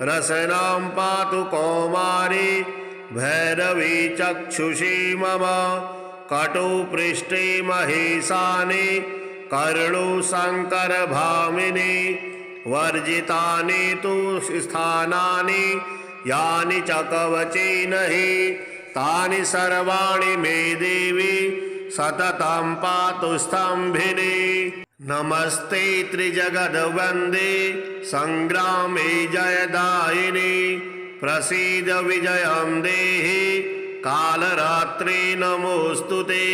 रसनां पातु कौमारी भैरवी चक्षुषी मम कटुपृष्ठे महेशानि कर्णुशङ्करभामिनी वर्जितानि तु स्थानानि यानि च कवचेन हि तानि सर्वाणि मे देवी सततं पातु स्तम्भिनी नमस्ते त्रिजगद्वन्दे संग्रामे जयदायिनी प्रसीद विजयं देहि कालरात्रि नमोऽस्तुते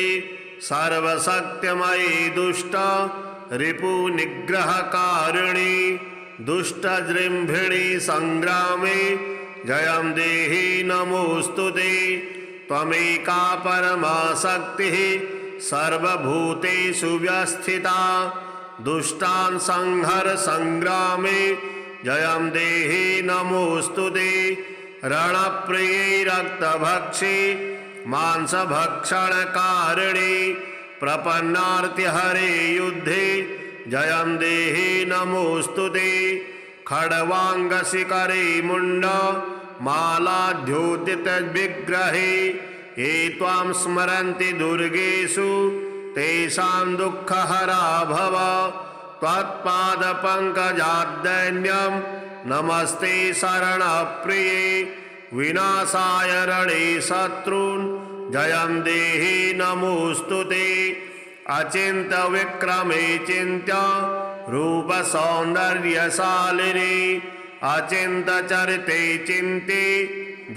सर्वशक्तिमयी दुष्ट रिपुनिग्रहकारिणी दुष्टजृम्भिणी संग्रामे जयं देहि नमोऽस्तुते त्वमेका परमा शक्तिः सर्वभूतेषु व्यस्थिता दुष्टान् संहर संग्रामे जयं देहि नमोऽस्तुते रणप्रिये रक्तभक्षे मांसभक्षणकारिणी प्रपन्नार्तिहरे युद्धे जयं देहि नमोऽस्तुते खड्वाङ्गशिखरे मुण्ड मालाद्योतितविग्रहे ये त्वां स्मरन्ति दुर्गेषु तेषां दुःखहरा भव त्वत्पादपङ्कजाद्दैन्यं नमस्ते शरणप्रिये विनाशाय रणे शत्रून् जयं देहि नमोऽस्तुते अचिन्त्यविक्रमे चिन्त्य रूपसौन्दर्यशालिनी अचिन्त्यचरिते चिन्ते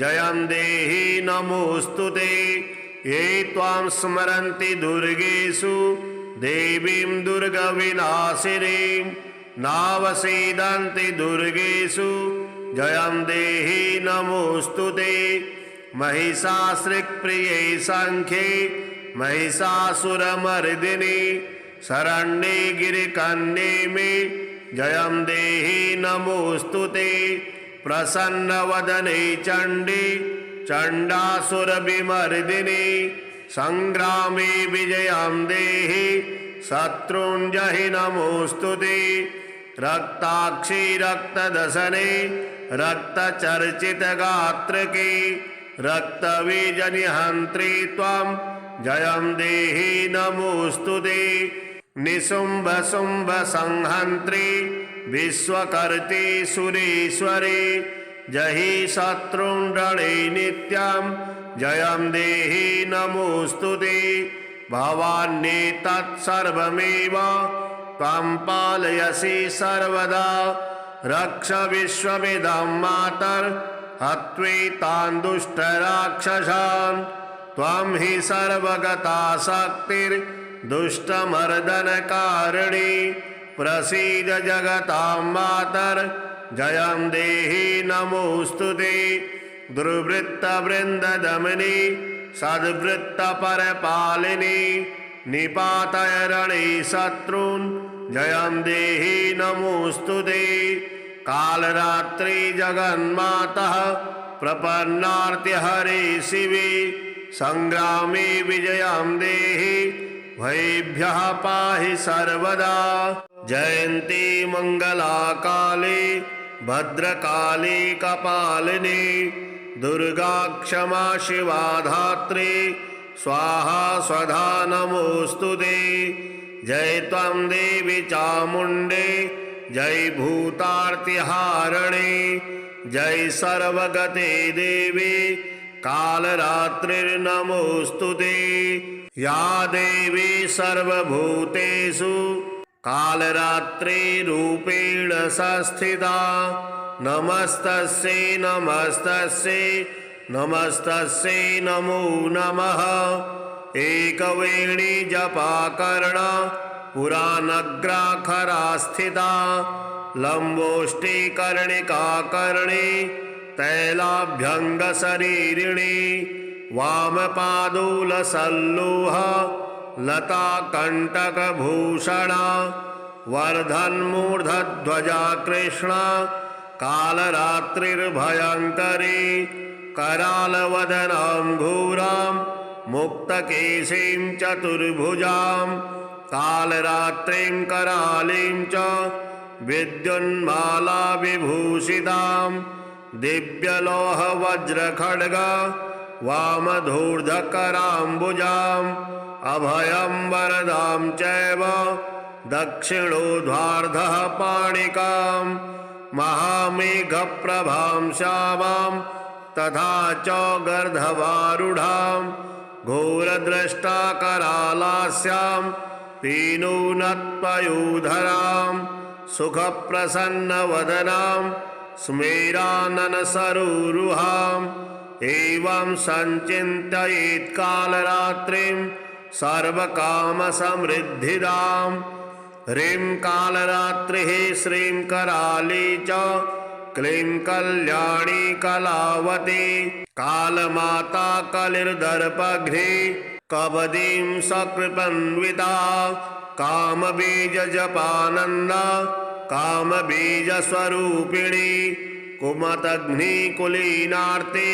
जयं देहि नमोऽस्तुते ये त्वां स्मरन्ति दुर्गेषु देवीं दुर्गविनाशिनीं नावसीदन्ति दुर्गेषु जयं देहि नमोऽस्तुते महिषासुरप्रिये सङ्ख्ये महिषासुरमर्दिनी शरण्ये गिरिकन्ये मे जयं देहि नमोऽस्तुते प्रसन्नवदने चण्डी चण्डासुरविमर्दिनी संग्रामे विजयं देहि शत्रून् जहि नमोऽस्तुते रक्ताक्षी रक्तदशने रक्तचर्चितगात्रके रक्तबीजनिहन्त्री त्वं जयं देहि नमोऽस्तुते निशुम्भ संहन्त्री विश्वकर्त्री सुरेश्वरी जहि शत्रून् रणे नित्यं जयं देहि नमोऽस्तुते भवान्येतत्सर्वमेव त्वं पालयसि सर्वदा रक्ष विश्वमिदं मातर् हत्वेतान् दुष्टराक्षसान् त्वं हि सर्वगता शक्तिर्दुष्टमर्दनकारिणी प्रसीद जगतां मातर् जयं देहि नमोऽस्तुते दुर्वृत्तवृन्ददमनी सद्वृत्तपरपालिनी निपातय रणे शत्रून् जयं देहि नमोऽस्तुते कालरात्रि जगन्मातः प्रपन्नार्तिहरे शिवे संग्रामे विजयं देहि भयेभ्यः पाहि सर्वदा जयन्ती मङ्गलाकाले भद्रकाली कपालिनी दुर्गा क्षमा शिवा धात्री स्वाहा स्वधा नमोऽस्तुते जय त्वं देवी चामुण्डे जय भूतार्तिहारिणे जय सर्वगते देवी कालरात्रिर्नमोऽस्तुते या देवी सर्वभूतेषु कालरात्रिरूपेण संस्थिता नमस्तस्यै नमस्तस्यै नमस्तस्यै नमो नमः। एकवेणी जपाकर्ण पुरानग्राखरा स्थिता लम्बोष्टिकर्णिकाकर्णी तैलाभ्यङ्गशरीरिणी वामपादूलसल्लूह लताकण्टकभूषणा वर्धन्मूर्धध्वजा कृष्णा कालरात्रिर्भयङ्करी करालवदनां घोरां मुक्तकेशीं चतुर्भुजां कालरात्रिं करालीं च विद्युन्माला विभूषितां दिव्यलोहवज्रखड्ग वामधूर्धकराम्बुजाम् अभयं वरदां चैव दक्षिणोध्वार्धः पाणिकां महामेघप्रभां श्यामां तथा च गर्धवारूढां घोरद्रष्टाकरालास्यां पीनूनत्पयूधरां सुखप्रसन्नवदनां स्मेराननसरोरुहाम् एवं सञ्चिन्तयेत् कालरात्रिं सर्वकामसमृद्धिदां ह्रीं कालरात्रिः श्रीं कराली च क्लीं कल्याणी कलावती कालमाता कलिर्दर्पघ्नी कबदीं सकृपन्विता कामबीजजपानन्दा कामबीजस्वरूपिणी कुमतघ्नीकुलीनार्ति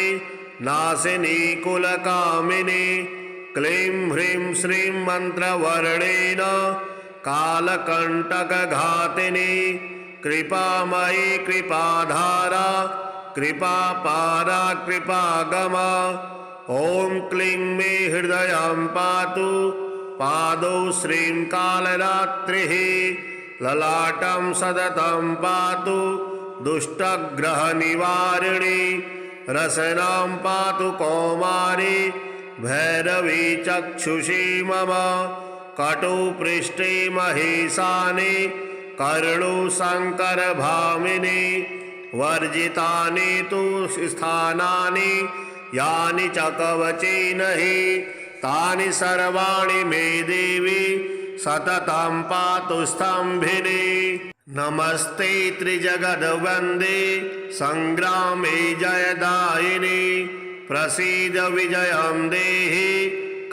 नासिनी कुलकामिनी क्लीं ह्रीं श्रीं मन्त्रवर्णेन कालकण्टकघातिनी कृपामयी कृपाधारा कृपापारा कृपागमा ॐ क्लीं मे हृदयं पातु पादौ श्रीं कालरात्रिः ललाटं सततं पातु दुष्टग्रहनिवारिणी रसनां पातु कौमारी भैरवी चक्षुषी मम कटुपृष्ठे महेशानि कर्णुशङ्करभामिनी वर्जितानि तु स्थानानि यानि च कवचेन हि तानि सर्वाणि मे देवी सततं पातु स्तम्भिनी नमस्ते त्रिजगद्वन्दे संग्रामे जयदायिनी प्रसीद विजयं देहि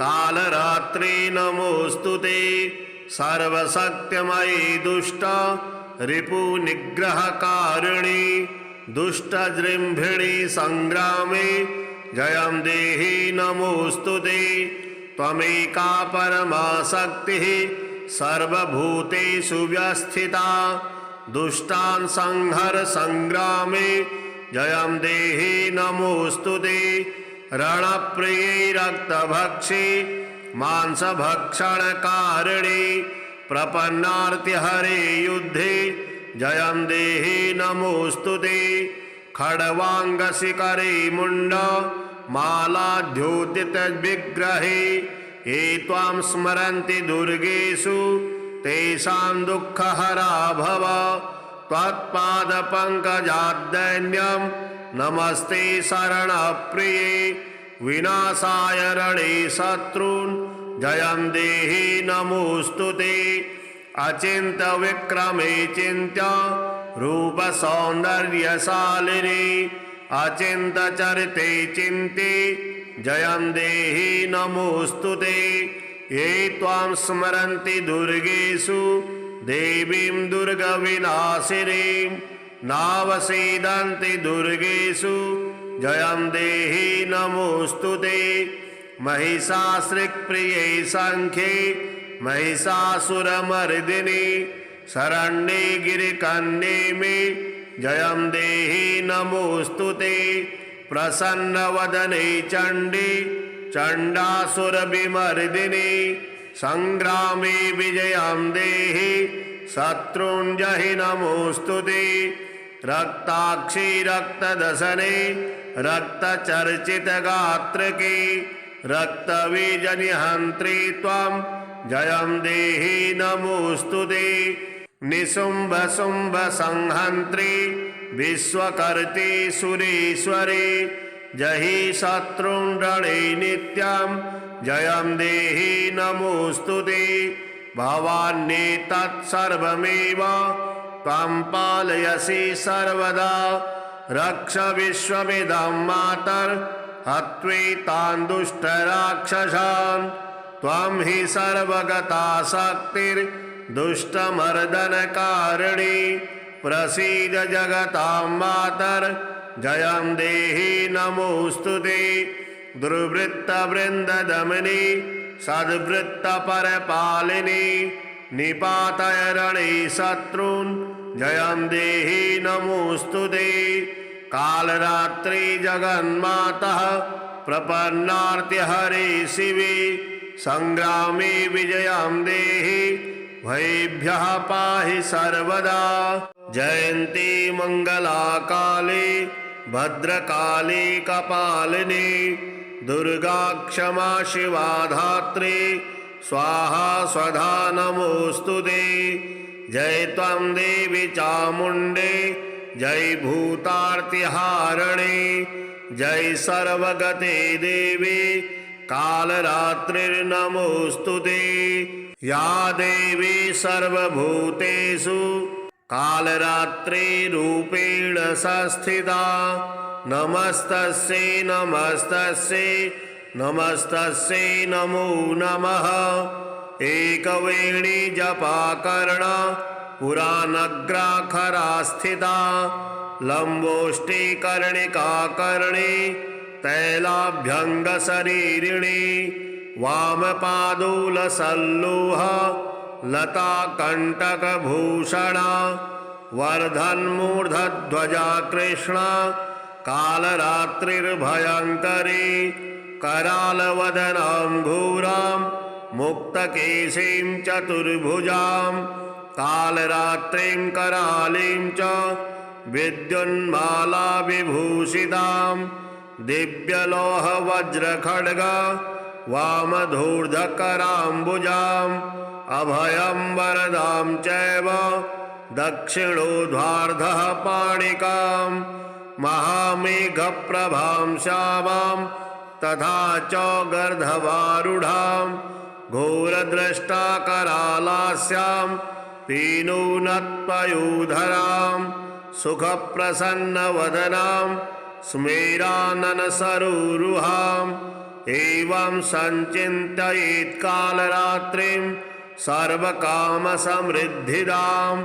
कालरात्रि नमोऽस्तुते सर्वशक्तिमयी दुष्ट रिपुनिग्रहकारिणी दुष्टजृम्भिणी संग्रामे जयं देहि नमोऽस्तुते त्वमेका परमा शक्तिः सर्वभूतेषु व्यस्थिता दुष्टान् संहर संग्रामे जयं देहि नमोऽस्तुते रणप्रिये रक्तभक्षे मांसभक्षणकारिणी प्रपन्नार्तिहरे युद्धे जयं देहि नमोऽस्तुते खड्वाङ्गशिखरे मुण्ड मालाद्योतितविग्रहे ये त्वां स्मरन्ति दुर्गेषु तेषां दुःखहरा भव त्वत्पादपङ्कजाद्दैन्यं नमस्ते शरणप्रिये विनाशाय रणे शत्रून् जयं देहि नमोऽस्तुते अचिन्त्यविक्रमे चिन्त्य रूपसौन्दर्यशालिनी अचिन्तचरिते चिन्ते जयं देहि नमोऽस्तुते ये त्वां स्मरन्ति दुर्गेषु देवीं दुर्गविनाशिनीं नावसीदन्ति दुर्गेषु जयं देहि नमोऽस्तुते महिषासुरप्रिये सङ्ख्ये महिषासुरमर्दिनि शरण्ये गिरिकन्ये मे जयं देहि नमोऽस्तुते प्रसन्नवदने चण्डी चण्डासुरविमर्दिनि संग्रामे विजयं देहि शत्रून् जहि नमोऽस्तुते रक्ताक्षी रक्तदशने रक्तचर्चितगात्रके रक्तबीजनिहन्त्री त्वं जयं देहि नमोऽस्तुते निशुम्भशुम्भसंहन्त्री विश्वकर्त्री सुरेश्वरी जहि शत्रुण्डणे नित्यं जयं देहि नमोऽस्तु ते भवान्नेतत्सर्वमेव त्वं पालयसि सर्वदा रक्ष विश्वमिदं मातर्हत्वेतान् दुष्टराक्षसान् त्वं हि सर्वगता शक्तिर्दुष्टमर्दनकारिणी प्रसीद जगतां मातर्जयं देहि नमोऽस्तु ते दुर्वृत्तवृन्ददमनी सद्वृत्तपरपालिनी निपातय रणे शत्रून् जयं देहि नमोऽस्तु ते कालरात्रि जगन्मातः प्रपन्नार्त्यहरे शिवे संग्रामे विजयं देहि भयेभ्यः पाहि सर्वदा जयन्ती मङ्गलाकाले भद्रकाली कपालिनी दुर्गा क्षमा शिवा धात्री स्वाहा स्वधा नमोऽस्तु ते जय त्वं देवी चामुण्डे जय भूतार्तिहारिणी जय सर्वगते देवी कालरात्रिर्नमोऽस्तु ते या देवी सर्वभूतेषु कालरात्रिरूपेण संस्थिता नमस्तस्यै नमस्तस्यै नमस्तस्यै नमो नमः एकवेणी जपाकर्णा पुराणग्राखरा स्थिता लम्बोष्टिकर्णिकाकर्णी तैलाभ्यङ्गशरीरिणी वामपादूलसल्लूह लताकण्टकभूषणा वर्धन्मूर्धध्वजा कृष्णा कालरात्रिर्भयङ्करी करालवदनां घोरां मुक्तकेशीं चतुर्भुजां कालरात्रिं करालीं च विद्युन्माला विभूषितां दिव्यलोहवज्रखड्ग वामधूर्धकराम्बुजाम् अभयं वरदां चैव दक्षिणोध्वार्धः पाणिकां महामेघप्रभां श्यामां तथा च गर्धवारूढां घोरद्रष्टाकरालास्यां पीनूनत्पयूधरां सुखप्रसन्नवदनां स्मेराननसरोरुहाम् एवं सञ्चिन्तयेत् कालरात्रिं सर्वकामसमृद्धिदां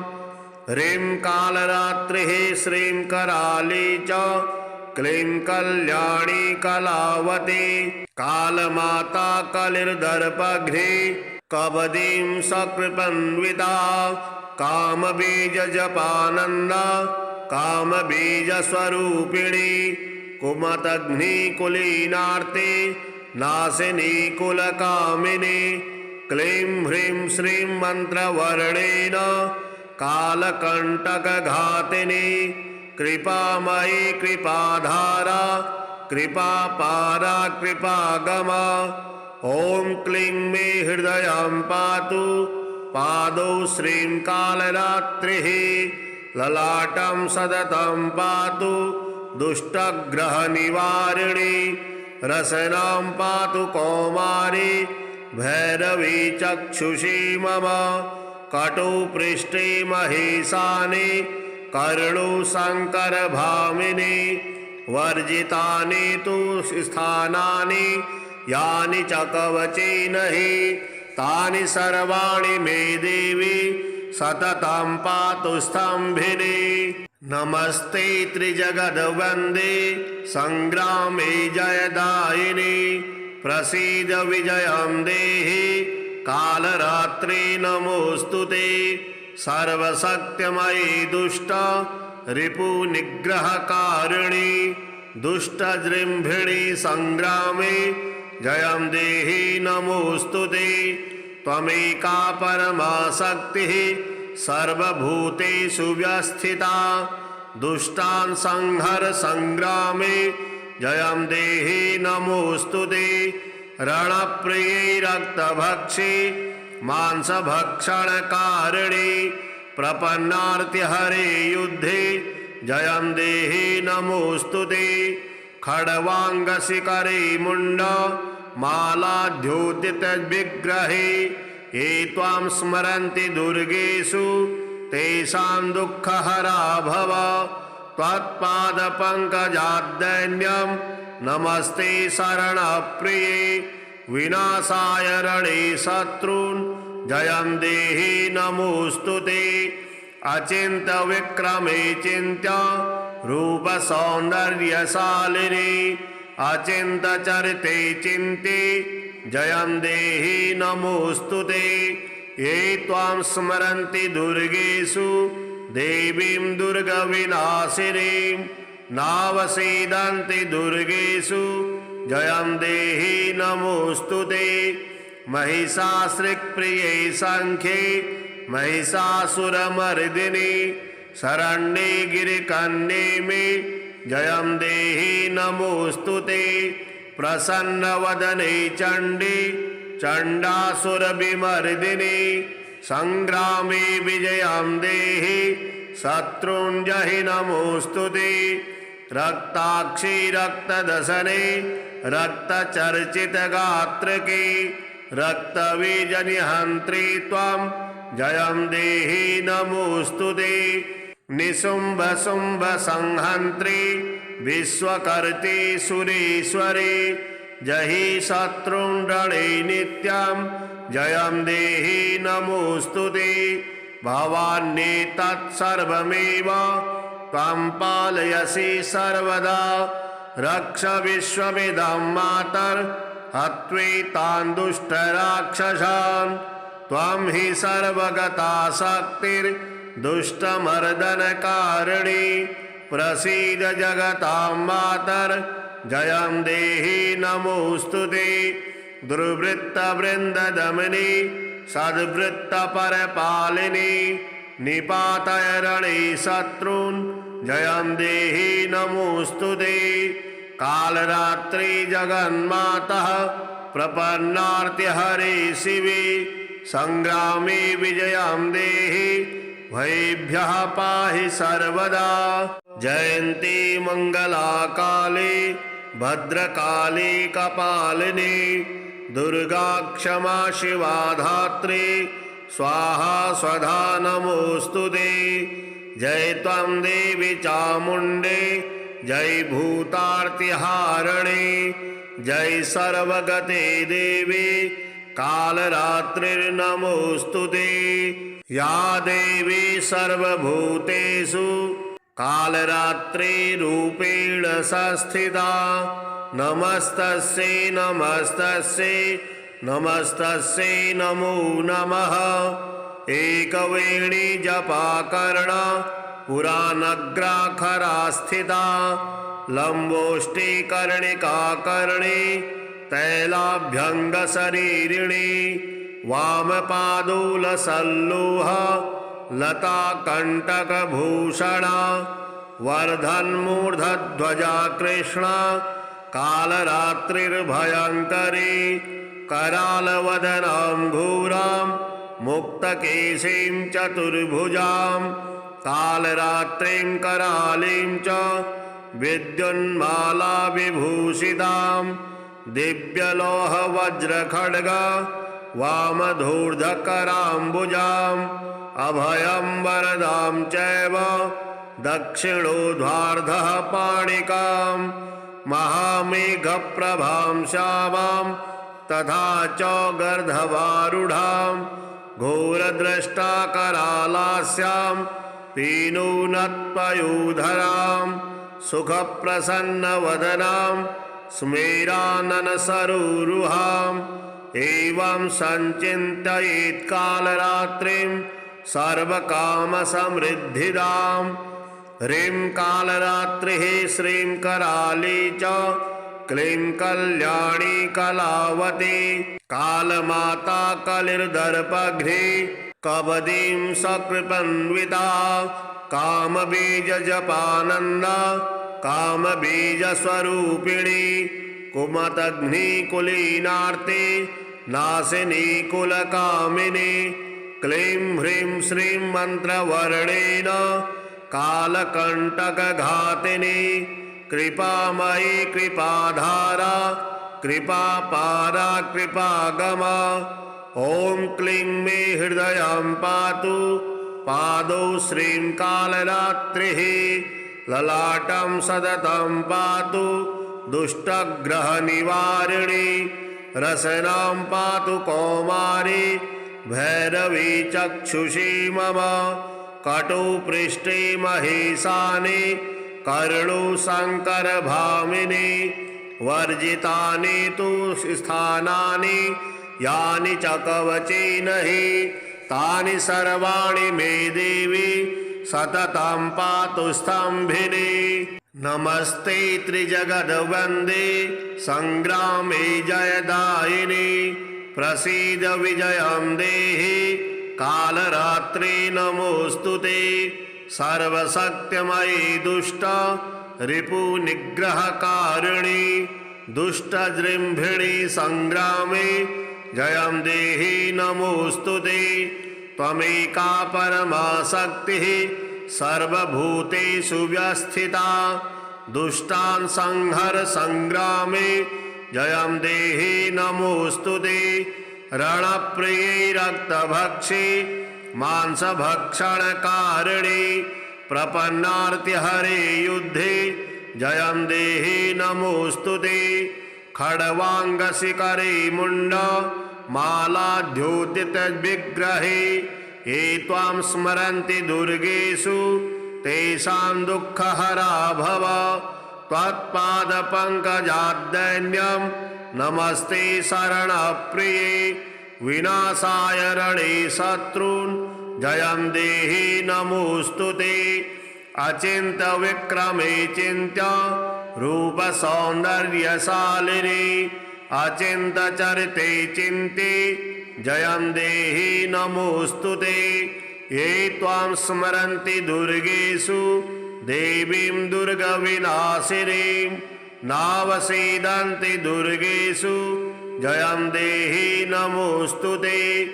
ह्रीं कालरात्रिः श्रीं कराली च क्लीं कल्याणी कलावती कालमाता कलिर्दर्पघ्नी कबदीं सकृपन्विता कामबीजजपानन्दा कामबीजस्वरूपिणी कुमतघ्निकुलीनार्ते नाशिनी कुलकामिनी क्लीं ह्रीं श्रीं मन्त्रवर्णेन कालकण्टकघातिनी कृपामयी कृपाधारा कृपापारा कृपागमा ॐ क्लीं मे हृदयं पातु पादौ श्रीं कालरात्रिः ललाटं सततं पातु दुष्टग्रहनिवारिणी रसनां पातु कौमारी भैरवी चक्षुषी मम कटुपृष्ठे महेशानि कर्णुशङ्करभामिनी वर्जितानि तु स्थानानि यानि च कवचेन हि तानि सर्वाणि मे देवी सततं पातु स्तम्भिनी नमस्ते त्रिजगद्वन्दे संग्रामे जयदायिनी प्रसीद विजयं देहि कालरात्रि नमोऽस्तु ते सर्वशक्तिमयी दुष्ट रिपुनिग्रहकारिणी दुष्टजृम्भिणी संग्रामे जयं देहि नमोऽस्तु ते त्वमेका परमा शक्तिः सर्वभूतेषु व्यस्थिता दुष्टान् संहर संग्रामे जयं देहि नमोऽस्तु ते रणप्रिये रक्तभक्षे मांसभक्षणकारिणी प्रपन्नार्तिहरे युद्धे जयं देहि नमोऽस्तु ते खड्वाङ्गशिखरे मुण्ड मालाद्योतितविग्रहे ये त्वां स्मरन्ति दुर्गेषु तेषां दुःखहरा भव त्वत्पादपङ्कजाद्दैन्यं नमस्ते शरणप्रिये विनाशाय रणे शत्रून् जयं देहि नमोऽस्तु ते अचिन्त्यविक्रमे चिन्त्य रूपसौन्दर्यशालिनी अचिन्त्यचरिते चिन्ते जयं देहि नमोऽस्तु ते ये त्वां स्मरन्ति दुर्गेषु देवीं दुर्गविनाशिनीं नावसीदन्ति दुर्गेषु जयं देहि नमोऽस्तु ते महिषासुरप्रिये सङ्ख्ये महिषासुरमर्दिनि शरण्ये गिरिकन्ये मे जयं देहि नमोऽस्तु ते प्रसन्नवदने चण्डे चण्डासुरविमर्दिनि संग्रामे विजयं देहि शत्रुञ्जहि नमोऽस्तु ते रक्ताक्षी रक्तदशने रक्तचर्चितगात्रके रक्तबीजनिहन्त्री त्वां जयं देहि नमोऽस्तु ते निशुम्भशुम्भसंहन्त्री विश्वकर्त्री सुरेश्वरी जहि शत्रुं रणे नित्यं जयं देहि नमोऽस्तु ते भवान्येतत्सर्वमेव त्वं पालयसि सर्वदा रक्ष विश्वमिदं मातर्हत्वेतान् दुष्टराक्षसान् त्वं हि सर्वगता शक्तिर्दुष्टमर्दनकारिणी प्रसीद जगतां मातर् जयं देहि नमोऽस्तु ते दुर्वृत्तवृन्ददमनी सद्वृत्तपरपालिनी निपातय रणे शत्रून् जयं देहि नमोऽस्तु ते कालरात्रि जगन्मातः प्रपन्नार्तिहरे शिवे संग्रामे विजयं देहि भयेभ्यः पाहि सर्वदा जयन्ती मङ्गलाकाले भद्रकाली कपालिनी दुर्गा क्षमा शिवा धात्री स्वाहा स्वधा नमोऽस्तु ते जय त्वं देवी चामुण्डे जय भूतार्तिहारिणी जय सर्वगते देवी कालरात्रिर्नमोऽस्तु ते या देवी सर्वभूतेषु कालरात्रिरूपेण संस्थिता नमस्तस्यै नमस्तस्यै नमस्तस्यै नमो नमः एकवेणी जपाकर्णा पुराणग्राखरा स्थिता लम्बोष्टिकर्णिकाकर्णी तैलाभ्यङ्गशरीरिणी वामपादूलसल्लूह लताकण्टकभूषणा वर्धन्मूर्धध्वजा कृष्णा कालरात्रिर्भयङ्करी करालवदनां घोरां मुक्तकेशीं चतुर्भुजां कालरात्रिं करालीं च विद्युन्माला विभूषितां दिव्यलोहवज्रखड्गा वामधूर्धकराम्बुजाम् अभयं वरदां चैव दक्षिणोद्वार्धः पाणिकां महामेघप्रभां श्यामां तथा च गर्धवारूढां घोरद्रष्टाकरालास्यां पीनूनत्पयूधरां सुखप्रसन्नवदनां स्मेराननसरोरुहाम् एवं सञ्चिन्तयेत् कालरात्रिं सर्वकामसमृद्धिदां ह्रीं कालरात्रिः श्रीं कराली च क्लीं कल्याणी कलावती कालमाता कलिर्दर्पघ्नी कबदीं सकृपन्विता कामबीजजपानन्दा कामबीजस्वरूपिणी कुमतघ्निकुलीनार्ते नाशिनी कुलकामिनी क्लीं ह्रीं श्रीं मन्त्रवर्णेन कालकण्टकघातिनी कृपामयी कृपाधारा कृपापारा कृपागमा। ॐ क्लीं मे हृदयं पातु पादौ श्रीं कालरात्रिः। ललाटं सततं पातु दुष्टग्रहनिवारिणी। रसनां पातु कौमारी भैरवी चक्षुषी मम। कटुपृष्ठे महेशानि कर्णुशङ्करभामिनी। वर्जितानि तु स्थानानि यानि च कवचेन हि तानि सर्वाणि मे देवी सततं पातु स्तम्भिनी। नमस्ते त्रिजगद्वन्दे संग्रामे जयदायिनी। प्रसीद विजयं देहि कालरात्रि नमोऽस्तुते। सर्वशक्तिमयी दुष्ट रिपुनिग्रहकारिणी। दुष्टजृम्भिणी संग्रामे जयं देहि नमोऽस्तुते। त्वमेका परमा शक्तिः सर्वभूतेषु व्यस्थिता। दुष्टान् संहर संग्रामे जयं देहि नमोऽस्तुते। रणप्रिये रक्तभक्षे मांसभक्षणकारिणी। प्रपन्नार्तिहरे युद्धे जयं देहि नमोऽस्तुते। खड्वाङ्गशिखरे मुण्ड मालाद्योतितविग्रहे ये त्वां स्मरन्ति दुर्गेषु तेषां दुःखहरा भव। त्वत्पादपङ्कजाद्दैन्यं नमस्ते शरणप्रिये। विनाशाय रणे शत्रून् जयं देहि नमोऽस्तुते। अचिन्त्यविक्रमे चिन्त्य रूपसौन्दर्यशालिनी। अचिन्त्यचरिते चिन्ते जयं देहि नमोऽस्तुते। ये त्वां स्मरन्ति दुर्गेषु देवीं दुर्गविनाशिनीं नावसीदन्ति दुर्गेषु जयं देहि नमोऽस्तुते।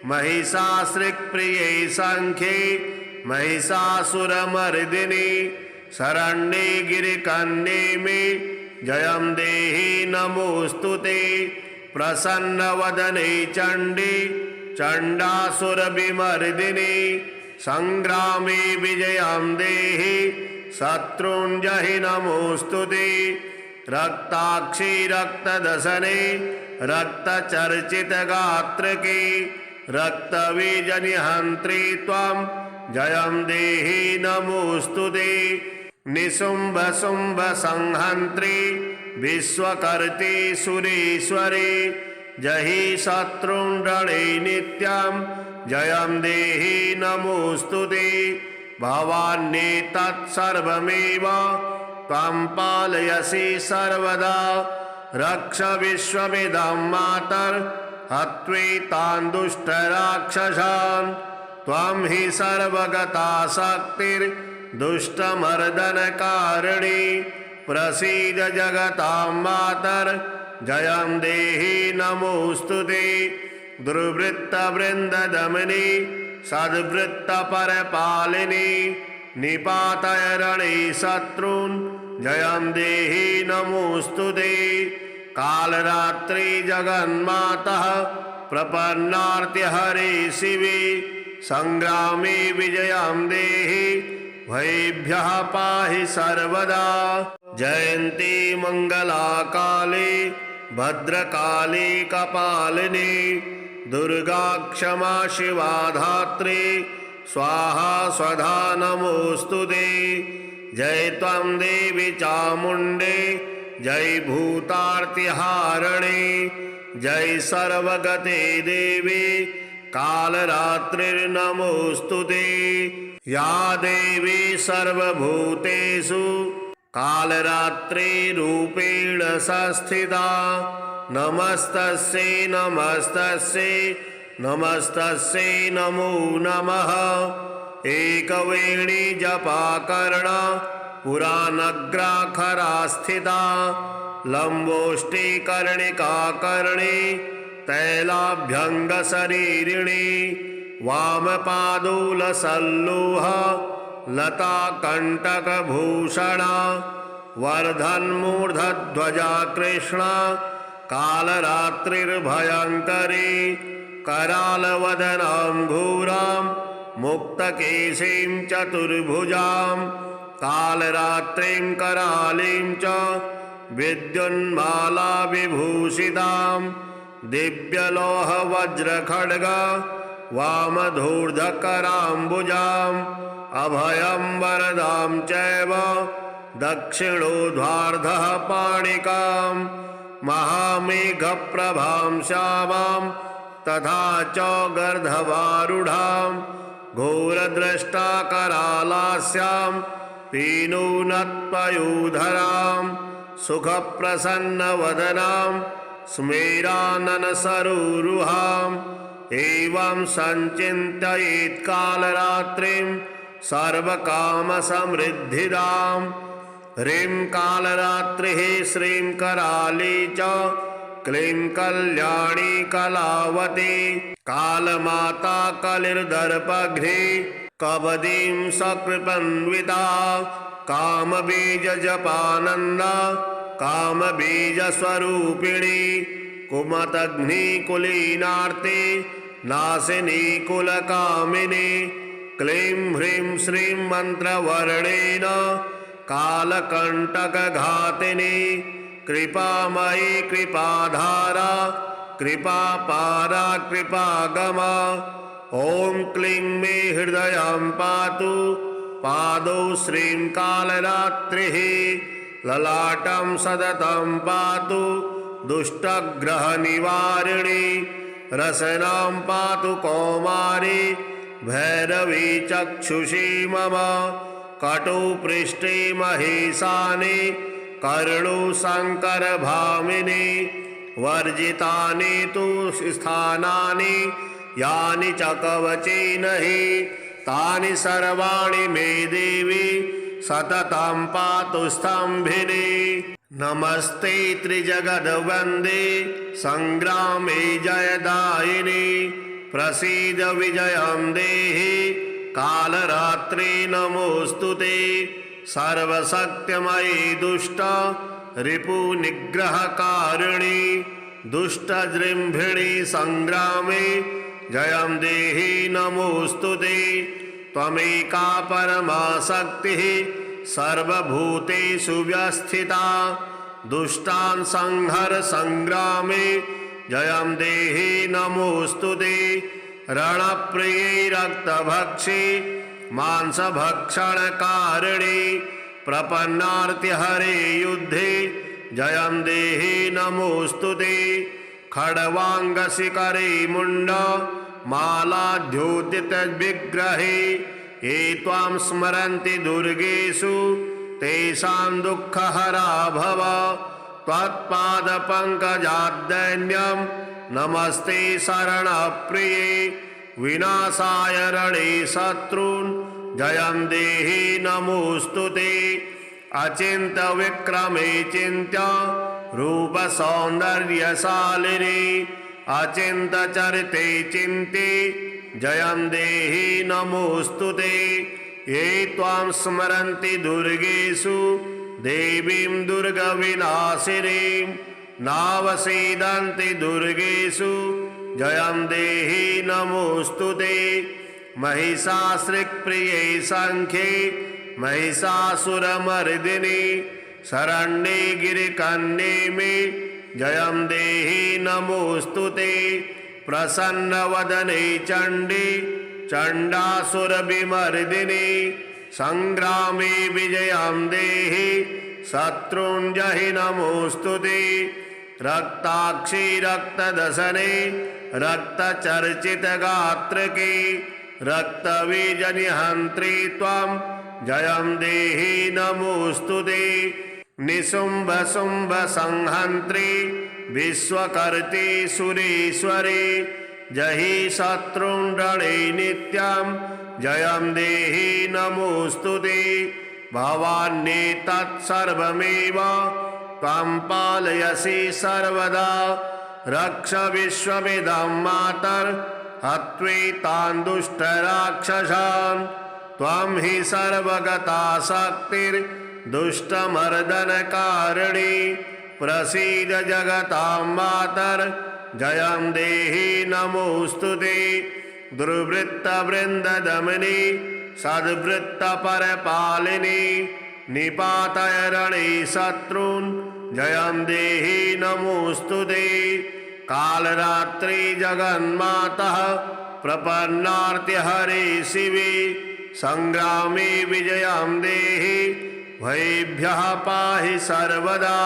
महिषासुरप्रिये सङ्ख्ये महिषासुरमर्दिनी। शरण्ये गिरिकन्ये मे जयं देहि नमोऽस्तुते। प्रसन्नवदने चण्डी चण्डासुरविमर्दिनी। संग्रामे विजयं देहि शत्रून् जहि नमोऽस्तुते। रक्ताक्षी रक्तदशने रक्तचर्चितगात्रके रक्तबीजनिहन्त्री त्वं जयं देहि नमोऽस्तुते। निशुम्भशुम्भसंहन्त्री विश्वकर्त्री सुरेश्वरी। जहि शत्रून् रणे नित्यं जयं देहि नमोऽस्तुते। भवान्येतत्सर्वमेव त्वं पालयसि सर्वदा। रक्ष विश्वमिदं मातर्हत्वेतान् दुष्टराक्षसान्। त्वं हि सर्वगता शक्तिर्दुष्टमर्दनकारिणी। प्रसीद जगतां मातर् जयं देहि नमोऽस्तुते। दुर्वृत्तवृन्ददमनी सद्वृत्तपरपालिनी। निपातय रणे शत्रून् जयं देहि नमोऽस्तुते। कालरात्रि जगन्मातः प्रपन्नार्तिहरे शिवे। संग्रामे विजयं देहि भयेभ्यः पाहि सर्वदा। जयन्ती मङ्गलाकाले भद्रकाली कपालिनी। दुर्गा क्षमा शिवा धात्री स्वाहा स्वधा नमोऽस्तुते। जय त्वं देवी चामुण्डे जय भूतार्तिहारिणी। जय सर्वगते देवी कालरात्रिर्नमोऽस्तुते। या देवी सर्वभूतेषु कालरात्रिरूपेण संस्थिता। नमस्तस्यै नमस्तस्यै नमस्तस्यै नमो नमः। एकवेणी जपाकर्णा पुराणग्राखरा स्थिता। लम्बोष्टिकर्णिका कर्णे तैलाभ्यङ्गशरीरिणी। वामपादूलसल्लूहा लताकण्टकभूषणा। वर्धन्मूर्धध्वजा कृष्णा कालरात्रिर्भयङ्करी करालवदनां घोरां मुक्तकेशीं चतुर्भुजां कालरात्रिं करालीं च विद्युन्माला विभूषितां दिव्यलोहवज्रखड्ग वामधूर्धकराम्बुजाम् अभयं वरदां चैव दक्षिणोद्वार्धः पाणिकां महामेघप्रभां श्यामां तथा च गर्धवारूढां घोरद्रष्टाकरालास्यां पीनूनत्पयूधरां सुखप्रसन्नवदनां स्मेराननसरोरुहाम् एवं सञ्चिन्तयेत् कालरात्रिं सर्वकामसमृद्धिदां ह्रीं कालरात्रिः श्रीं कराली च क्लीं कल्याणी कलावती कालमाता कलिर्दर्पघ्नी कबदीं सकृपन्विता कामबीजजपानन्दा कामबीजस्वरूपिणी कुमतघ्नीकुलीनार्ति नासिनी कुलकामिनी क्लीं ह्रीं श्रीं मन्त्रवर्णेन कालकण्टकघातिनी कृपामयी कृपाधारा कृपापारा कृपागमा ॐ क्लीं मे हृदयं पातु पादौ श्रीं कालरात्रिः ललाटं सततं पातु दुष्टग्रहनिवारिणी रसनां पातु कौमारी भैरवी चक्षुषी मम कटुपृष्ठे महेशानि कर्णुशङ्करभामिनी वर्जितानि तु स्थानानि यानि च कवचेन हि तानि सर्वाणि मे देवी सततं पातु स्तम्भिनी नमस्ते त्रिजगद्वन्दे संग्रामे जयदायिनी प्रसीद विजयं देहि कालरात्रि नमोऽस्तुते सर्वशक्तिमयी दुष्ट रिपुनिग्रहकारिणी दुष्टजृम्भिणी संग्रामे जयं देहि नमोऽस्तुते त्वमेका परमा शक्तिः सर्वभूतेषु व्यस्थिता दुष्टान् संहर संग्रामे जयं देहि नमोऽस्तुते रणप्रिये रक्तभक्षे मांसभक्षणकारिणी प्रपन्नार्तिहरे युद्धे जयं देहि नमोऽस्तुते खड्वाङ्गशिखरे मुण्ड मालाद्योतितविग्रहे ये त्वां स्मरन्ति दुर्गेषु तेषां दुःखहरा भव त्वत्पादपङ्कजाद्दैन्यं नमस्ते शरणप्रिये विनाशाय रणे शत्रून् जयं देहि नमोऽस्तुते अचिन्त्यविक्रमे चिन्त्य रूपसौन्दर्यशालिनी अचिन्त्यचरिते चिन्ते जयं देहि नमोऽस्तुते ये त्वां स्मरन्ति दुर्गेषु देवीं दुर्गविनाशिनीं नावसीदन्ति दुर्गेषु जयं देहि नमोऽस्तुते महिषासृक्प्रिये सङ्ख्ये महिषासुरमर्दिनि शरण्ये गिरिकन्ये मे जयं देहि नमोऽस्तुते प्रसन्नवदने चण्डी चण्डासुरविमर्दिनि संग्रामे विजयं देहि शत्रून् जहि नमोऽस्तुते रक्ताक्षी रक्तदशने रक्तचर्चितगात्रके रक्तबीजनिहन्त्री त्वं जयं देहि नमोऽस्तुते निशुम्भ संहन्त्री विश्वकर्त्री सुरेश्वरी जहि शत्रून् रणे नित्यं जयं देहि नमोऽस्तुते भवान्येतत्सर्वमेव त्वं पालयसि सर्वदा रक्ष विश्वमिदं मातर्हत्वेतान् दुष्टराक्षसान् त्वं हि सर्वगता शक्तिर् दुष्टमर्दनकारिणी प्रसीद जगतां मातर जयं देहि नमोऽस्तु ते दुर्वृत्तवृन्ददमनी सद्वृत्तपरपालिनी निपातय रणे शत्रून् जयं देहि नमोऽस्तु ते कालरात्रि जगन्मातः प्रपन्नार्त्यहरे शिवे संग्रामे विजयं देहि भयेभ्यः पाहि सर्वदा।